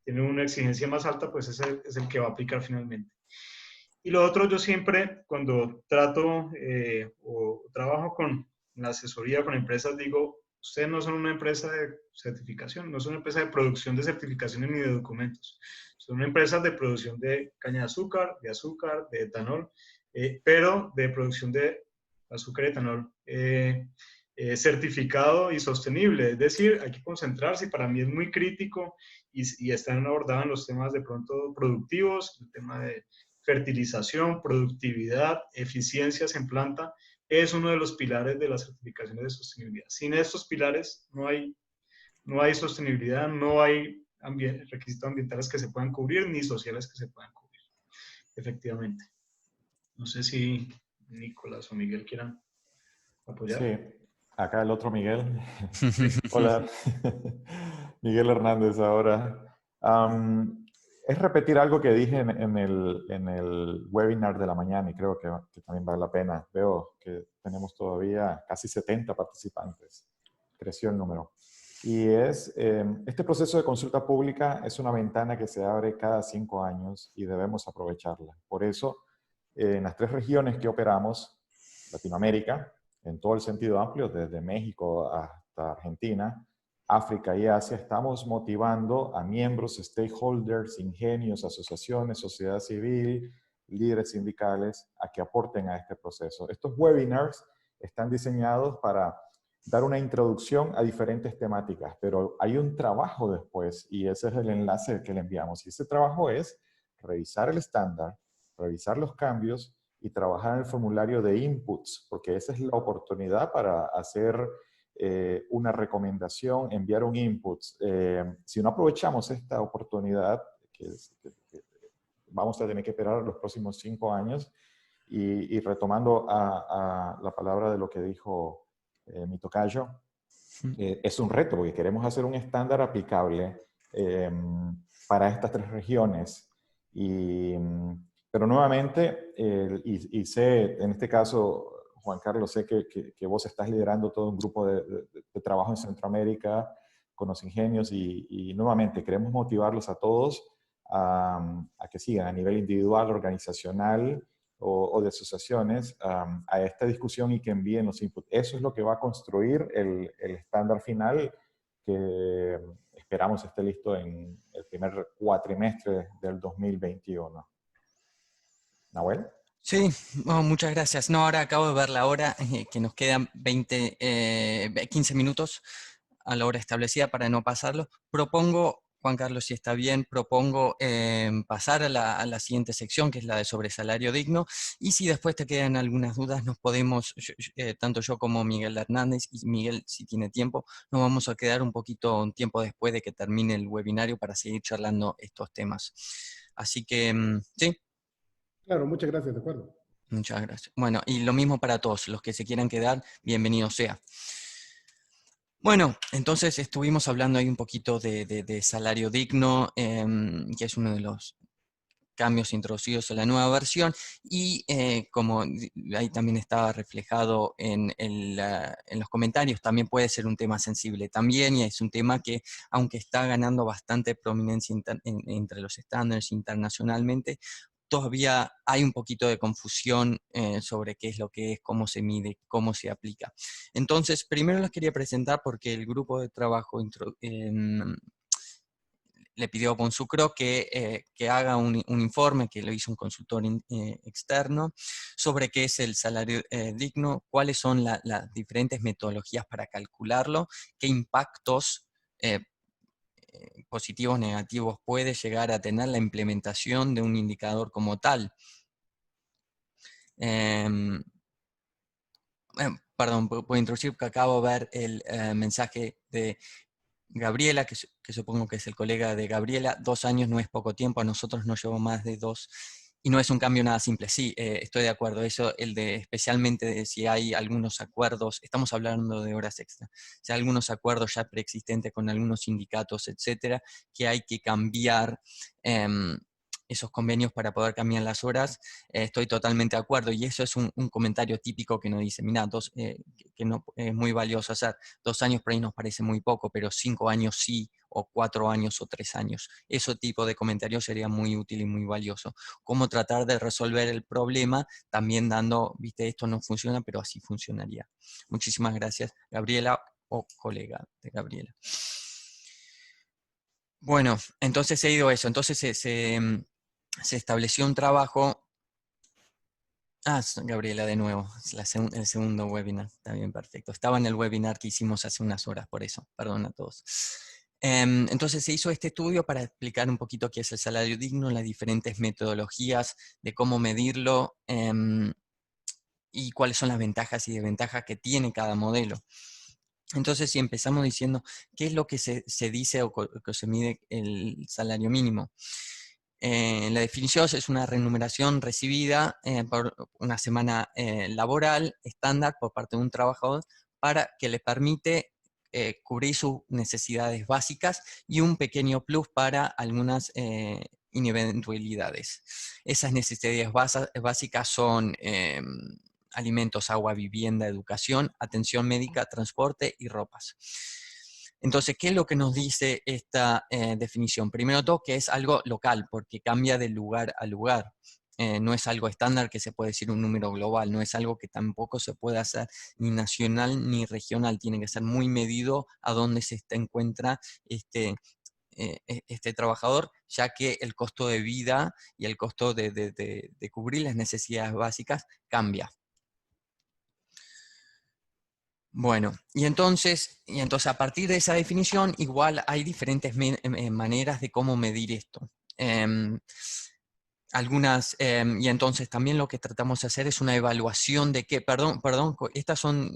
tiene una exigencia más alta, pues ese es el que va a aplicar finalmente. Y lo otro, yo siempre, cuando trato o trabajo con la asesoría con empresas, digo, ustedes no son una empresa de certificación, no son una empresa de producción de certificaciones ni de documentos, son una empresa de producción de caña de azúcar, de etanol, pero de producción de azúcar y etanol certificado y sostenible. Es decir, hay que concentrarse, y para mí es muy crítico, y están abordados en los temas de pronto productivos, el tema de fertilización, productividad, eficiencias en planta, es uno de los pilares de las certificaciones de sostenibilidad. Sin estos pilares no hay sostenibilidad, no hay requisitos ambientales que se puedan cubrir, ni sociales que se puedan cubrir, efectivamente. No sé si Nicolás o Miguel quieran apoyar. Sí, acá el otro Miguel. Hola, Miguel Hernández ahora. Es repetir algo que dije en el webinar de la mañana, y creo que también vale la pena. Veo que tenemos todavía casi 70 participantes. Creció el número. Y este proceso de consulta pública es una ventana que se abre cada 5 años y debemos aprovecharla. Por eso, en las 3 regiones que operamos, Latinoamérica, en todo el sentido amplio, desde México hasta Argentina, África y Asia, estamos motivando a miembros, stakeholders, ingenios, asociaciones, sociedad civil, líderes sindicales, a que aporten a este proceso. Estos webinars están diseñados para dar una introducción a diferentes temáticas, pero hay un trabajo después, y ese es el enlace que le enviamos. Y ese trabajo es revisar el estándar, revisar los cambios y trabajar en el formulario de inputs, porque esa es la oportunidad para hacer una recomendación, enviar un input. Si no aprovechamos esta oportunidad, que vamos a tener que esperar los próximos 5 años, y retomando a la palabra de lo que dijo mi tocayo, es un reto porque queremos hacer un estándar aplicable para estas 3 regiones. Pero nuevamente, y sé, en este caso, Juan Carlos, sé que vos estás liderando todo un grupo de trabajo en Centroamérica con los ingenios y nuevamente queremos motivarlos a todos a que sigan a nivel individual, organizacional o de asociaciones a esta discusión y que envíen los inputs. Eso es lo que va a construir el estándar final que esperamos esté listo en el primer cuatrimestre del 2021. ¿Nahuel? Sí, muchas gracias. No, ahora acabo de ver la hora, que nos quedan 15 minutos a la hora establecida para no pasarlo. Propongo, Juan Carlos, si está bien, propongo pasar a la siguiente sección, que es la de sobre salario digno, y si después te quedan algunas dudas, nos podemos, tanto yo como Miguel Hernández, y Miguel, si tiene tiempo, nos vamos a quedar un tiempo después de que termine el webinario para seguir charlando estos temas. Así que, sí. Claro, muchas gracias, de acuerdo. Muchas gracias. Bueno, y lo mismo para todos, los que se quieran quedar, bienvenido sea. Bueno, entonces estuvimos hablando ahí un poquito de salario digno, que es uno de los cambios introducidos en la nueva versión, y como ahí también estaba reflejado en los comentarios, también puede ser un tema sensible también, y es un tema que, aunque está ganando bastante prominencia entre los estándares internacionalmente, todavía hay un poquito de confusión sobre qué es lo que es, cómo se mide, cómo se aplica. Entonces, primero les quería presentar porque el grupo de trabajo le pidió a Bonsucro que haga un informe, que lo hizo un consultor externo, sobre qué es el salario digno, cuáles son las diferentes metodologías para calcularlo, qué impactos positivos, negativos puede llegar a tener la implementación de un indicador como tal. Perdón, puedo introducir porque acabo de ver el mensaje de Gabriela, que supongo que es el colega de Gabriela. 2 años no es poco tiempo, a nosotros nos llevó más de 2, y no es un cambio nada simple. Sí, estoy de acuerdo, eso, especialmente de si hay algunos acuerdos, estamos hablando de horas extra, si hay algunos acuerdos ya preexistentes con algunos sindicatos, etcétera, que hay que cambiar esos convenios para poder cambiar las horas, estoy totalmente de acuerdo, y eso es un comentario típico que nos dice, mira, que no es muy valioso hacer, 2 años por ahí nos parece muy poco, pero 5 años sí, o 4 años o 3 años. Ese tipo de comentarios sería muy útil y muy valioso. Cómo tratar de resolver el problema, también dando, viste, esto no funciona, pero así funcionaría. Muchísimas gracias, Gabriela, o colega de Gabriela. Bueno, entonces he ido eso, entonces se estableció un trabajo. Gabriela, de nuevo, es el segundo webinar, está bien, perfecto. Estaba en el webinar que hicimos hace unas horas, por eso, perdón a todos. Entonces se hizo este estudio para explicar un poquito qué es el salario digno, las diferentes metodologías de cómo medirlo, y cuáles son las ventajas y desventajas que tiene cada modelo. Entonces, si empezamos diciendo qué es lo que se dice o que se mide el salario mínimo. La definición es una remuneración recibida por una semana laboral estándar por parte de un trabajador para que le permite cubrir sus necesidades básicas y un pequeño plus para algunas eventualidades. Esas necesidades básicas son alimentos, agua, vivienda, educación, atención médica, transporte y ropas. Entonces, ¿qué es lo que nos dice esta definición? Primero todo, que es algo local, porque cambia de lugar a lugar. No es algo estándar que se puede decir un número global, no es algo que tampoco se puede hacer ni nacional ni regional, tiene que ser muy medido a dónde se encuentra este trabajador, ya que el costo de vida y el costo de cubrir las necesidades básicas cambia. Bueno, y entonces a partir de esa definición, igual hay diferentes maneras de cómo medir esto. y entonces también lo que tratamos de hacer es una evaluación de que, perdón, estas son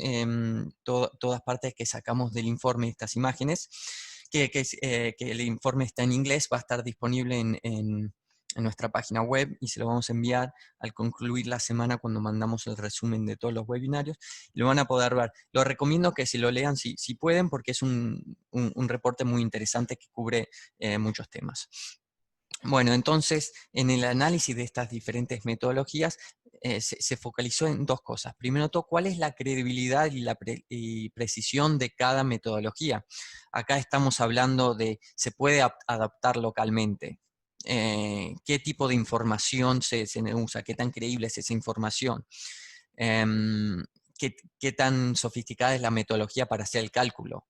todas partes que sacamos del informe, estas imágenes, que el informe está en inglés, va a estar disponible en nuestra página web y se lo vamos a enviar al concluir la semana cuando mandamos el resumen de todos los webinarios, y lo van a poder ver. Lo recomiendo que se lo lean si pueden, porque es un reporte muy interesante que cubre muchos temas. Bueno, entonces, en el análisis de estas diferentes metodologías, se focalizó en dos cosas. Primero todo, ¿cuál es la credibilidad y la precisión de cada metodología? Acá estamos hablando de, ¿se puede adaptar localmente? ¿Qué tipo de información se usa? ¿Qué tan creíble es esa información? ¿Qué tan sofisticada es la metodología para hacer el cálculo?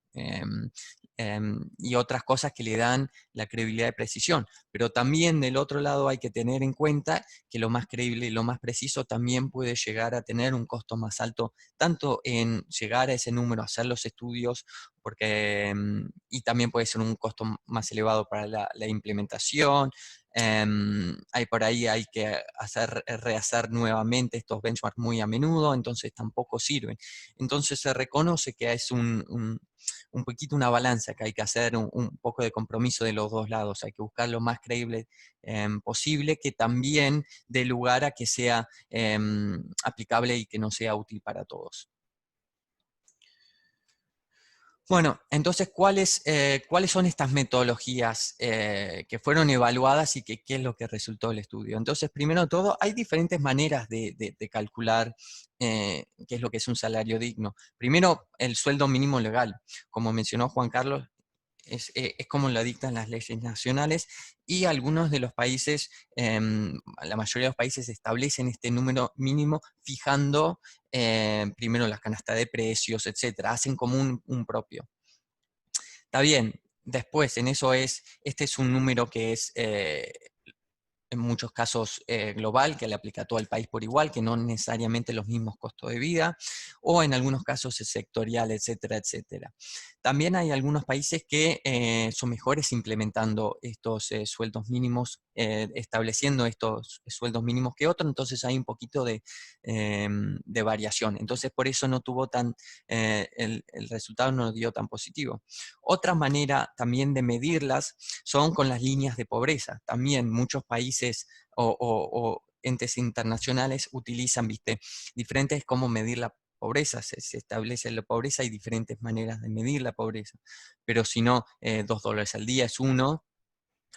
Y otras cosas que le dan la credibilidad de precisión. Pero también del otro lado hay que tener en cuenta que lo más creíble y lo más preciso también puede llegar a tener un costo más alto, tanto en llegar a ese número, hacer los estudios, y también puede ser un costo más elevado para la implementación. Por ahí hay que rehacer nuevamente estos benchmarks muy a menudo, entonces tampoco sirven. Entonces se reconoce que es un poquito una balanza, que hay que hacer un poco de compromiso de los dos lados. Hay que buscar lo más creíble posible, que también dé lugar a que sea aplicable y que no sea útil para todos. Bueno, entonces, ¿cuáles son estas metodologías que fueron evaluadas y qué es lo que resultó del estudio? Entonces, primero de todo, hay diferentes maneras de calcular qué es lo que es un salario digno. Primero, el sueldo mínimo legal. Como mencionó Juan Carlos, es como lo dictan las leyes nacionales, y algunos de los países, la mayoría de los países establecen este número mínimo fijando primero la canasta de precios, etcétera, hacen como un propio. Está bien, después este es un número que es en muchos casos global, que le aplica a todo el país por igual, que no necesariamente los mismos costos de vida, o en algunos casos es sectorial, etcétera, etcétera. También hay algunos países que son mejores implementando estos sueldos mínimos, estableciendo estos sueldos mínimos que otros, entonces hay un poquito de variación. Entonces por eso no tuvo el resultado no dio tan positivo. Otra manera también de medirlas son con las líneas de pobreza. También muchos países o entes internacionales utilizan, diferentes cómo medir la pobreza. Se establece la pobreza, hay diferentes maneras de medir la pobreza. Pero si no, $2 al día es uno,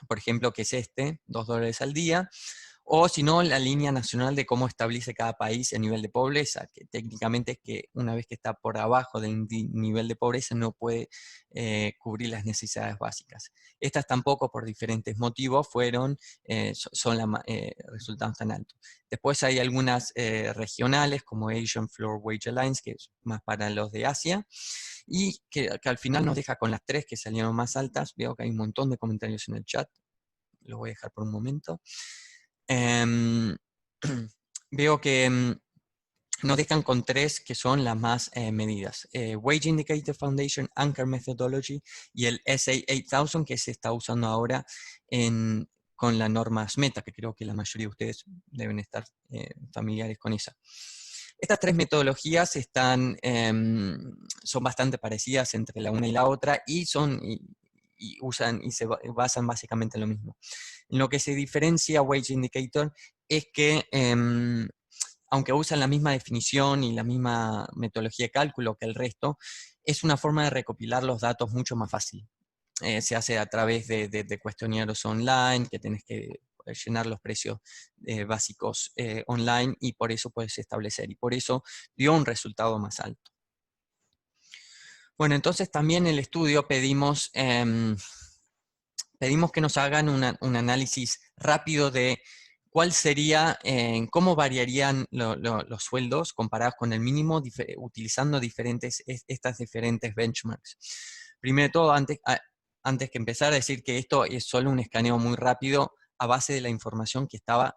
por ejemplo, que es $2 al día. O si no, la línea nacional de cómo establece cada país el nivel de pobreza, que técnicamente es que una vez que está por abajo del nivel de pobreza no puede cubrir las necesidades básicas. Estas tampoco, por diferentes motivos, resultaron tan altos. Después hay algunas regionales, como Asian Floor Wage Alliance, que es más para los de Asia, y que al final nos deja con las 3 que salieron más altas. Veo que hay un montón de comentarios en el chat, los voy a dejar por un momento. Veo que nos dejan con 3 que son las más medidas. Wage Indicator Foundation, Anchor Methodology y el SA 8000, que se está usando ahora con la norma SMETA, que creo que la mayoría de ustedes deben estar familiares con esa. Estas 3 metodologías son bastante parecidas entre la una y la otra, y usan y se basan básicamente en lo mismo. En lo que se diferencia Wage Indicator es que, aunque usan la misma definición y la misma metodología de cálculo que el resto, es una forma de recopilar los datos mucho más fácil. Se hace a través de cuestionarios online, que tenés que llenar los precios básicos online, y por eso puedes establecer, y por eso dio un resultado más alto. Bueno, entonces también en el estudio pedimos que nos hagan un análisis rápido de cuál sería, cómo variarían los sueldos comparados con el mínimo, utilizando estas diferentes benchmarks. Primero de todo, antes que empezar a decir que esto es solo un escaneo muy rápido a base de la información que estaba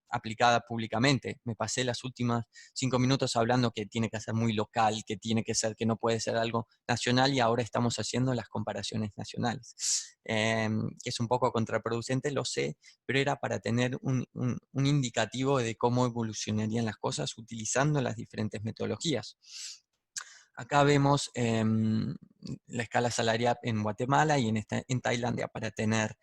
aplicada públicamente. Me pasé las últimas 5 minutos hablando que tiene que ser muy local, que no puede ser algo nacional, y ahora estamos haciendo las comparaciones nacionales. que es un poco contraproducente, lo sé, pero era para tener un indicativo de cómo evolucionarían las cosas utilizando las diferentes metodologías. Acá vemos la escala salarial en Guatemala y en Tailandia para tener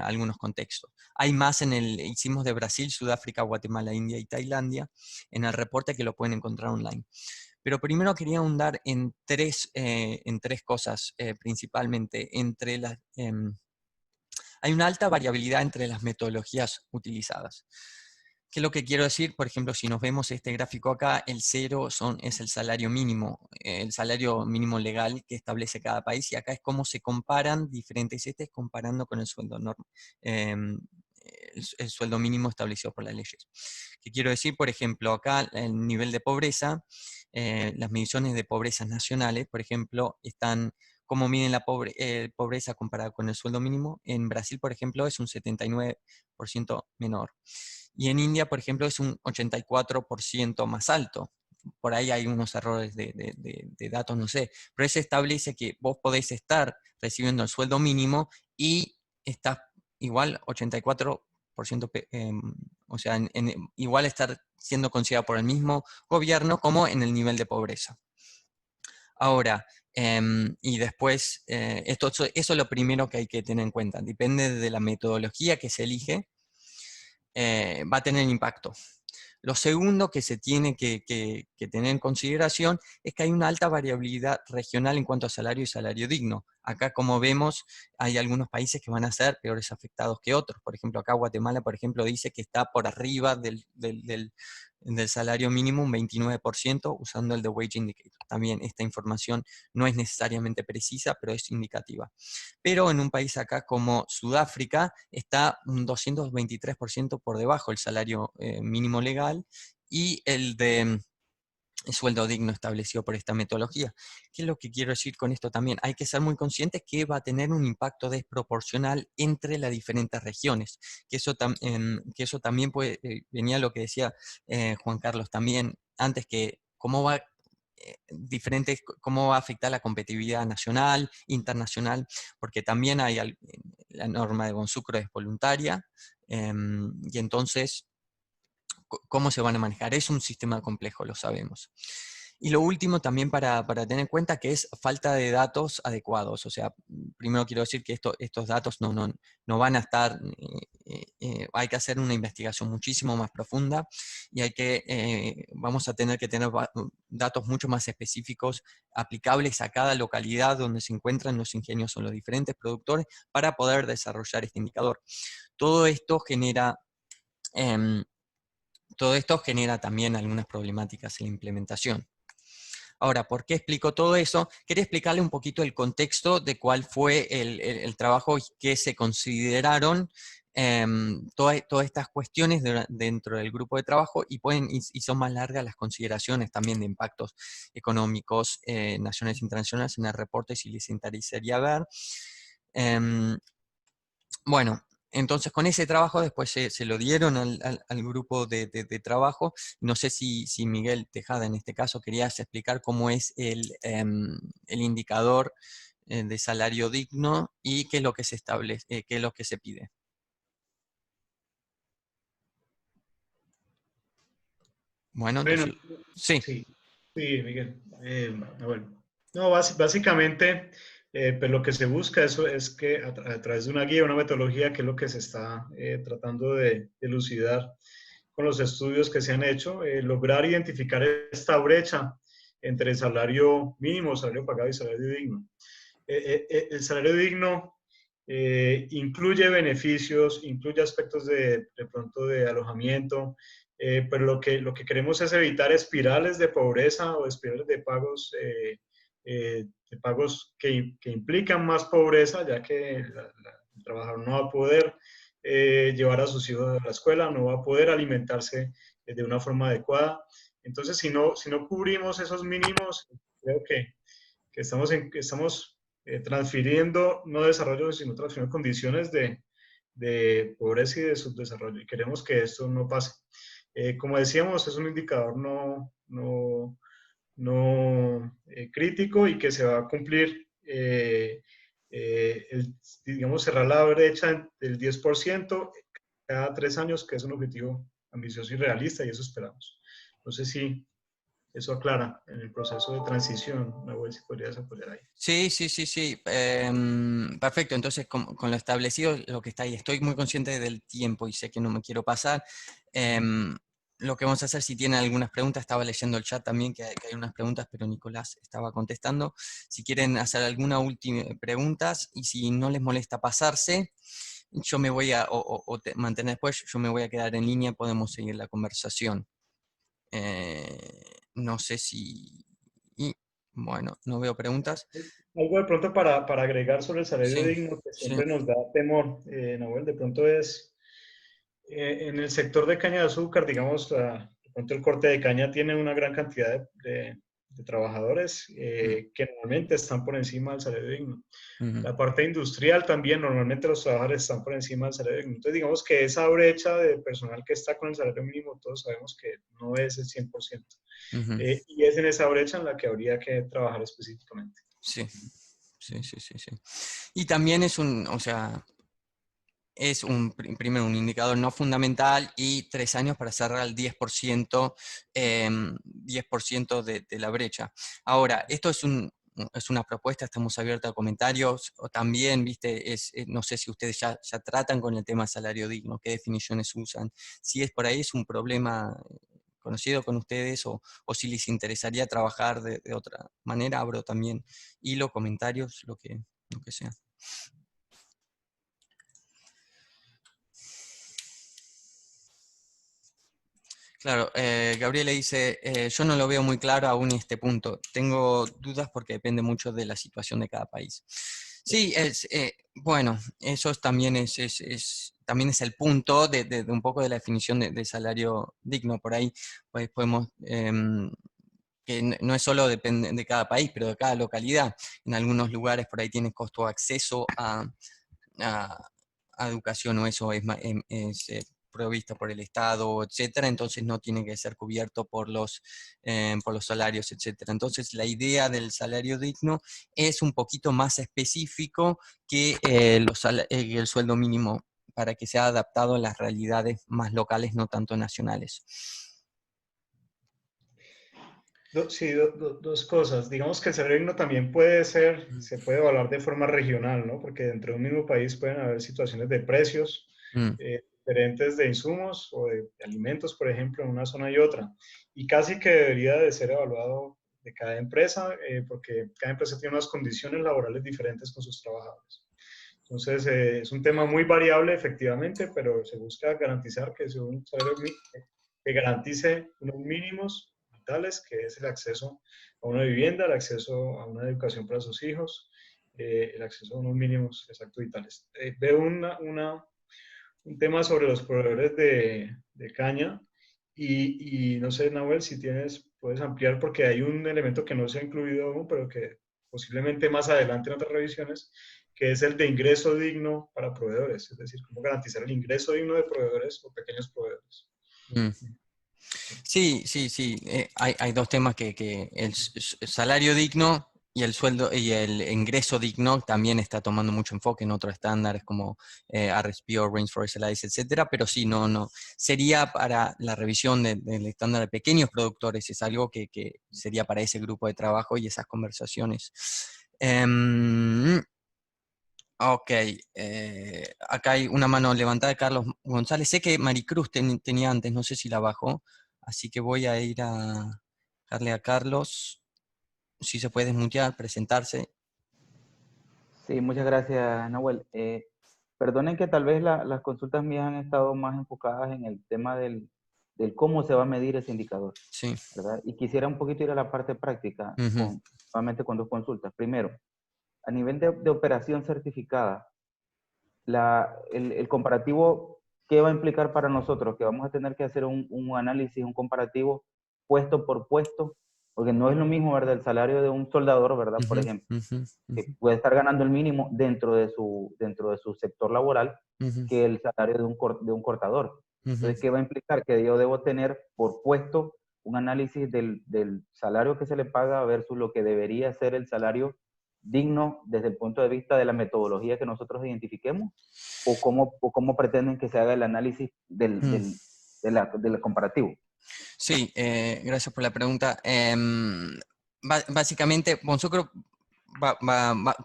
algunos contextos. Hay más hicimos de Brasil, Sudáfrica, Guatemala, India y Tailandia en el reporte que lo pueden encontrar online. Pero primero quería ahondar en tres cosas, principalmente. Hay una alta variabilidad entre las metodologías utilizadas. ¿Qué es lo que quiero decir? Por ejemplo, si nos vemos este gráfico acá, el 0 es el salario mínimo legal que establece cada país, y acá es cómo se comparan diferentes comparando con el sueldo el sueldo mínimo establecido por las leyes. ¿Qué quiero decir? Por ejemplo, acá el nivel de pobreza, las mediciones de pobreza nacionales, por ejemplo, están cómo miden la pobreza comparada con el sueldo mínimo. En Brasil, por ejemplo, es un 79% menor. Y en India, por ejemplo, es un 84% más alto. Por ahí hay unos errores de datos, no sé. Pero eso establece que vos podés estar recibiendo el sueldo mínimo y estás igual 84%, o sea, igual estar siendo considerado por el mismo gobierno como en el nivel de pobreza. Ahora, y después, eso es lo primero que hay que tener en cuenta. Depende de la metodología que se elige, va a tener impacto. Lo segundo que se tiene que tener en consideración es que hay una alta variabilidad regional en cuanto a salario y salario digno. Acá, como vemos, hay algunos países que van a ser peores afectados que otros. Por ejemplo, acá Guatemala, por ejemplo, dice que está por arriba del salario mínimo un 29% usando el The Wage Indicator. También esta información no es necesariamente precisa, pero es indicativa. Pero en un país acá como Sudáfrica está un 223% por debajo el salario mínimo legal y el sueldo digno establecido por esta metodología. ¿Qué es lo que quiero decir con esto también? Hay que ser muy conscientes que va a tener un impacto desproporcional entre las diferentes regiones, que eso también venía a lo que decía Juan Carlos también antes, que cómo va cómo va a afectar la competitividad nacional, internacional, porque también la norma de Bonsucro es voluntaria, y entonces, ¿cómo se van a manejar? Es un sistema complejo, lo sabemos. Y lo último también para tener en cuenta que es falta de datos adecuados. O sea, primero quiero decir que estos datos no van a estar, hay que hacer una investigación muchísimo más profunda y vamos a tener que tener datos mucho más específicos, aplicables a cada localidad donde se encuentran los ingenios o los diferentes productores para poder desarrollar este indicador. Todo esto genera también algunas problemáticas en la implementación. Ahora, ¿por qué explico todo eso? Quería explicarle un poquito el contexto de cuál fue el trabajo que se consideraron todas estas cuestiones dentro del grupo de trabajo, y son más largas las consideraciones también de impactos económicos nacionales e internacionales en el reporte, si les interesaría ver. Bueno, entonces con ese trabajo después se lo dieron al grupo de trabajo. No sé si Miguel Tejada en este caso querías explicar cómo es el indicador de salario digno y qué es lo que se establece, qué es lo que se pide. Bueno, entonces, sí. Sí, Miguel. Bueno, no, básicamente, pues lo que se busca es que a través de una guía, una metodología, que es lo que se está tratando de elucidar con los estudios que se han hecho, lograr identificar esta brecha entre el salario mínimo, salario pagado y salario digno. El salario digno incluye beneficios, incluye aspectos de pronto de alojamiento, pero lo que queremos es evitar espirales de pobreza o espirales de pagos que implican más pobreza, ya que el trabajador no va a poder llevar a sus hijos a la escuela, no va a poder alimentarse de una forma adecuada. Entonces, si no cubrimos esos mínimos, creo que estamos transfiriendo no desarrollo, sino transfiriendo condiciones de pobreza y de subdesarrollo. Y queremos que esto no pase. Como decíamos, es un indicador no crítico y que se va a cumplir digamos, cerrar la brecha del 10% cada 3 años, que es un objetivo ambicioso y realista, y eso esperamos. No sé si eso aclara en el proceso de transición. Nahuel, si podrías apoyar ahí. Sí. Perfecto. Entonces, con lo establecido, lo que está ahí, estoy muy consciente del tiempo y sé que no me quiero pasar. Lo que vamos a hacer, si tienen algunas preguntas, estaba leyendo el chat también, que hay unas preguntas, pero Nicolás estaba contestando. Si quieren hacer alguna última preguntas, y si no les molesta pasarse, yo me voy a, mantener después, yo me voy a quedar en línea, podemos seguir la conversación. No sé si... bueno, no veo preguntas. Algo de pronto para agregar sobre el salario digno, que siempre nos da temor, Nahuel, de pronto es, en el sector de caña de azúcar, digamos, de pronto el corte de caña tiene una gran cantidad de trabajadores que normalmente están por encima del salario digno. La parte industrial también, normalmente los trabajadores están por encima del salario digno. Entonces, digamos que esa brecha de personal que está con el salario mínimo, todos sabemos que no es el 100%. Y es en esa brecha en la que habría que trabajar específicamente. Sí. Y también es primero un indicador no fundamental y 3 años para cerrar el 10%, 10% de la brecha. Ahora, esto es una propuesta, estamos abiertos a comentarios, o también, viste, no sé si ustedes ya tratan con el tema salario digno, qué definiciones usan, si es por ahí es un problema conocido con ustedes, o si les interesaría trabajar de otra manera, abro también hilo, comentarios, lo que sea. Claro, Gabriela dice, yo no lo veo muy claro aún en este punto. Tengo dudas porque depende mucho de la situación de cada país. Sí, bueno, eso también es el punto de un poco de la definición de salario digno. Por ahí pues podemos, que no es solo depende de cada país, pero de cada localidad. En algunos lugares por ahí tiene costo de acceso a educación, o eso es provista por el Estado, etcétera, entonces no tiene que ser cubierto por los salarios, etcétera. Entonces la idea del salario digno es un poquito más específico que el sueldo mínimo, para que sea adaptado a las realidades más locales, no tanto nacionales. Sí, dos cosas. Digamos que el salario digno también se puede evaluar de forma regional, ¿no? Porque dentro de un mismo país pueden haber situaciones de precios diferentes de insumos o de alimentos, por ejemplo, en una zona y otra. Y casi que debería de ser evaluado de cada empresa, porque cada empresa tiene unas condiciones laborales diferentes con sus trabajadores. Entonces, es un tema muy variable, efectivamente, pero se busca garantizar que sea un salario que garantice unos mínimos vitales, que es el acceso a una vivienda, el acceso a una educación para sus hijos, el acceso a unos mínimos exactos vitales. Veo un tema sobre los proveedores de caña y no sé, Nahuel, si puedes ampliar, porque hay un elemento que no se ha incluido aún, pero que posiblemente más adelante en otras revisiones, que es el de ingreso digno para proveedores, es decir, cómo garantizar el ingreso digno de proveedores o pequeños proveedores. Sí. Hay dos temas que el salario digno y el sueldo y el ingreso digno también está tomando mucho enfoque en otros estándares como RSPO, Rainforest Alliance, etcétera, pero sí, no. Sería para la revisión del estándar de pequeños productores, es algo que sería para ese grupo de trabajo y esas conversaciones. Ok, acá hay una mano levantada de Carlos González. Sé que Maricruz tenía antes, no sé si la bajó, así que voy a ir a darle a Carlos, si se puede desmutear, presentarse. Sí, muchas gracias, Nahuel. Perdonen que tal vez las consultas mías han estado más enfocadas en el tema del cómo se va a medir ese indicador, sí, ¿verdad? Y quisiera un poquito ir a la parte práctica, nuevamente con dos consultas. Primero, a nivel de operación certificada, el comparativo, ¿qué va a implicar para nosotros? Que vamos a tener que hacer un análisis, un comparativo puesto por puesto, porque no es lo mismo, ¿verdad? El salario de un soldador, ¿verdad? Por ejemplo, que puede estar ganando el mínimo dentro de su sector laboral, que el salario de un cortador. Entonces, ¿qué va a implicar? Que yo debo tener por puesto un análisis del salario que se le paga versus lo que debería ser el salario digno desde el punto de vista de la metodología que nosotros identifiquemos? ¿O cómo pretenden que se haga el análisis del comparativo? Sí, gracias por la pregunta. Básicamente, Bonsucro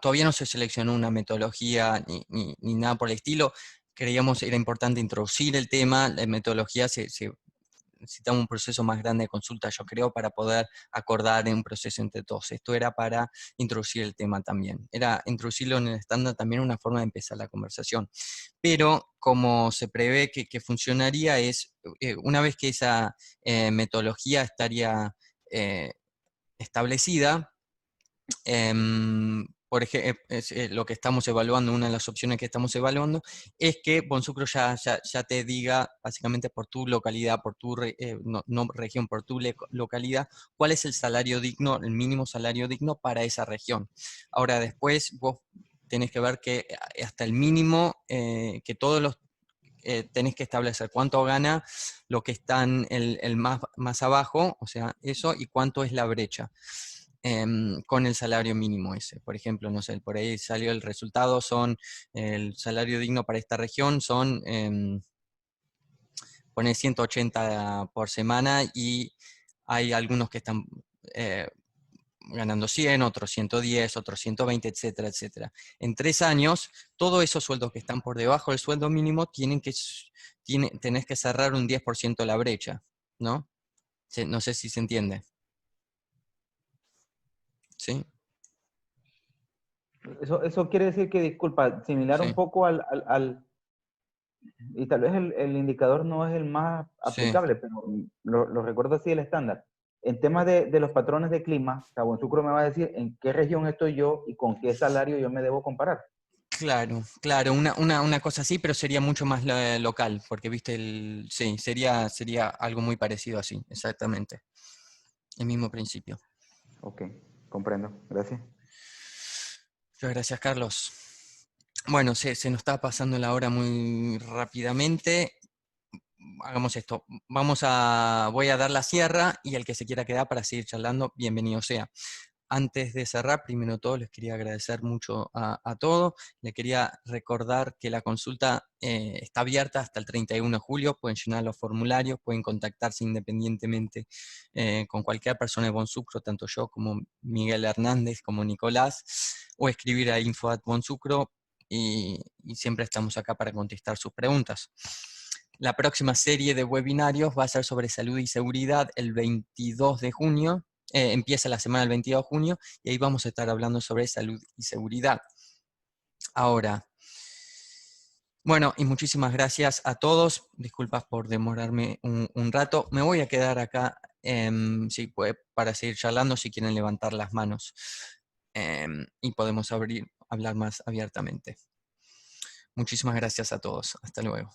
todavía no se seleccionó una metodología ni nada por el estilo. Creíamos era importante introducir el tema. La metodología necesitamos un proceso más grande de consulta, yo creo, para poder acordar en un proceso entre todos. Esto era para introducir el tema también. Era introducirlo en el estándar también una forma de empezar la conversación. Pero como se prevé que funcionaría es, una vez que esa metodología estaría establecida, por ejemplo, lo que estamos evaluando, una de las opciones que estamos evaluando, es que Bonsucro ya te diga, básicamente por tu localidad, por tu no región, por tu localidad, cuál es el salario digno, el mínimo salario digno para esa región. Ahora después vos tenés que ver que hasta el mínimo, que todos los tenés que establecer cuánto gana lo que están el más abajo, o sea, eso, y cuánto es la brecha. Con el salario mínimo ese. Por ejemplo, no sé, por ahí salió el resultado, el salario digno para esta región son, pone 180 por semana y hay algunos que están ganando 100, otros 110, otros 120, etcétera, etcétera. En 3 años, todos esos sueldos que están por debajo del sueldo mínimo tenés que cerrar un 10% de la brecha, ¿no? No sé si se entiende. ¿Sí? Eso quiere decir que, disculpa, similar Sí. un poco y tal vez el indicador no es el más aplicable, pero lo recuerdo así el estándar. En temas de los patrones de clima, Bonsucro me va a decir en qué región estoy yo y con qué salario yo me debo comparar. Claro, una cosa así, pero sería mucho más local, porque viste sí, sería algo muy parecido así, exactamente. El mismo principio. Ok, comprendo, gracias. Muchas gracias, Carlos. Bueno, se nos está pasando la hora muy rápidamente. Hagamos esto. Voy a dar la cierra y el que se quiera quedar para seguir charlando, bienvenido sea. Antes de cerrar, primero de todo, les quería agradecer mucho a todos. Les quería recordar que la consulta está abierta hasta el 31 de julio. Pueden llenar los formularios, pueden contactarse independientemente con cualquier persona de Bonsucro, tanto yo como Miguel Hernández, como Nicolás, o escribir a info@bonsucro y siempre estamos acá para contestar sus preguntas. La próxima serie de webinarios va a ser sobre salud y seguridad el 22 de junio. Empieza la semana del 22 de junio y ahí vamos a estar hablando sobre salud y seguridad. Ahora, bueno, y muchísimas gracias a todos. Disculpas por demorarme un rato. Me voy a quedar acá para seguir charlando si quieren levantar las manos y podemos hablar más abiertamente. Muchísimas gracias a todos. Hasta luego.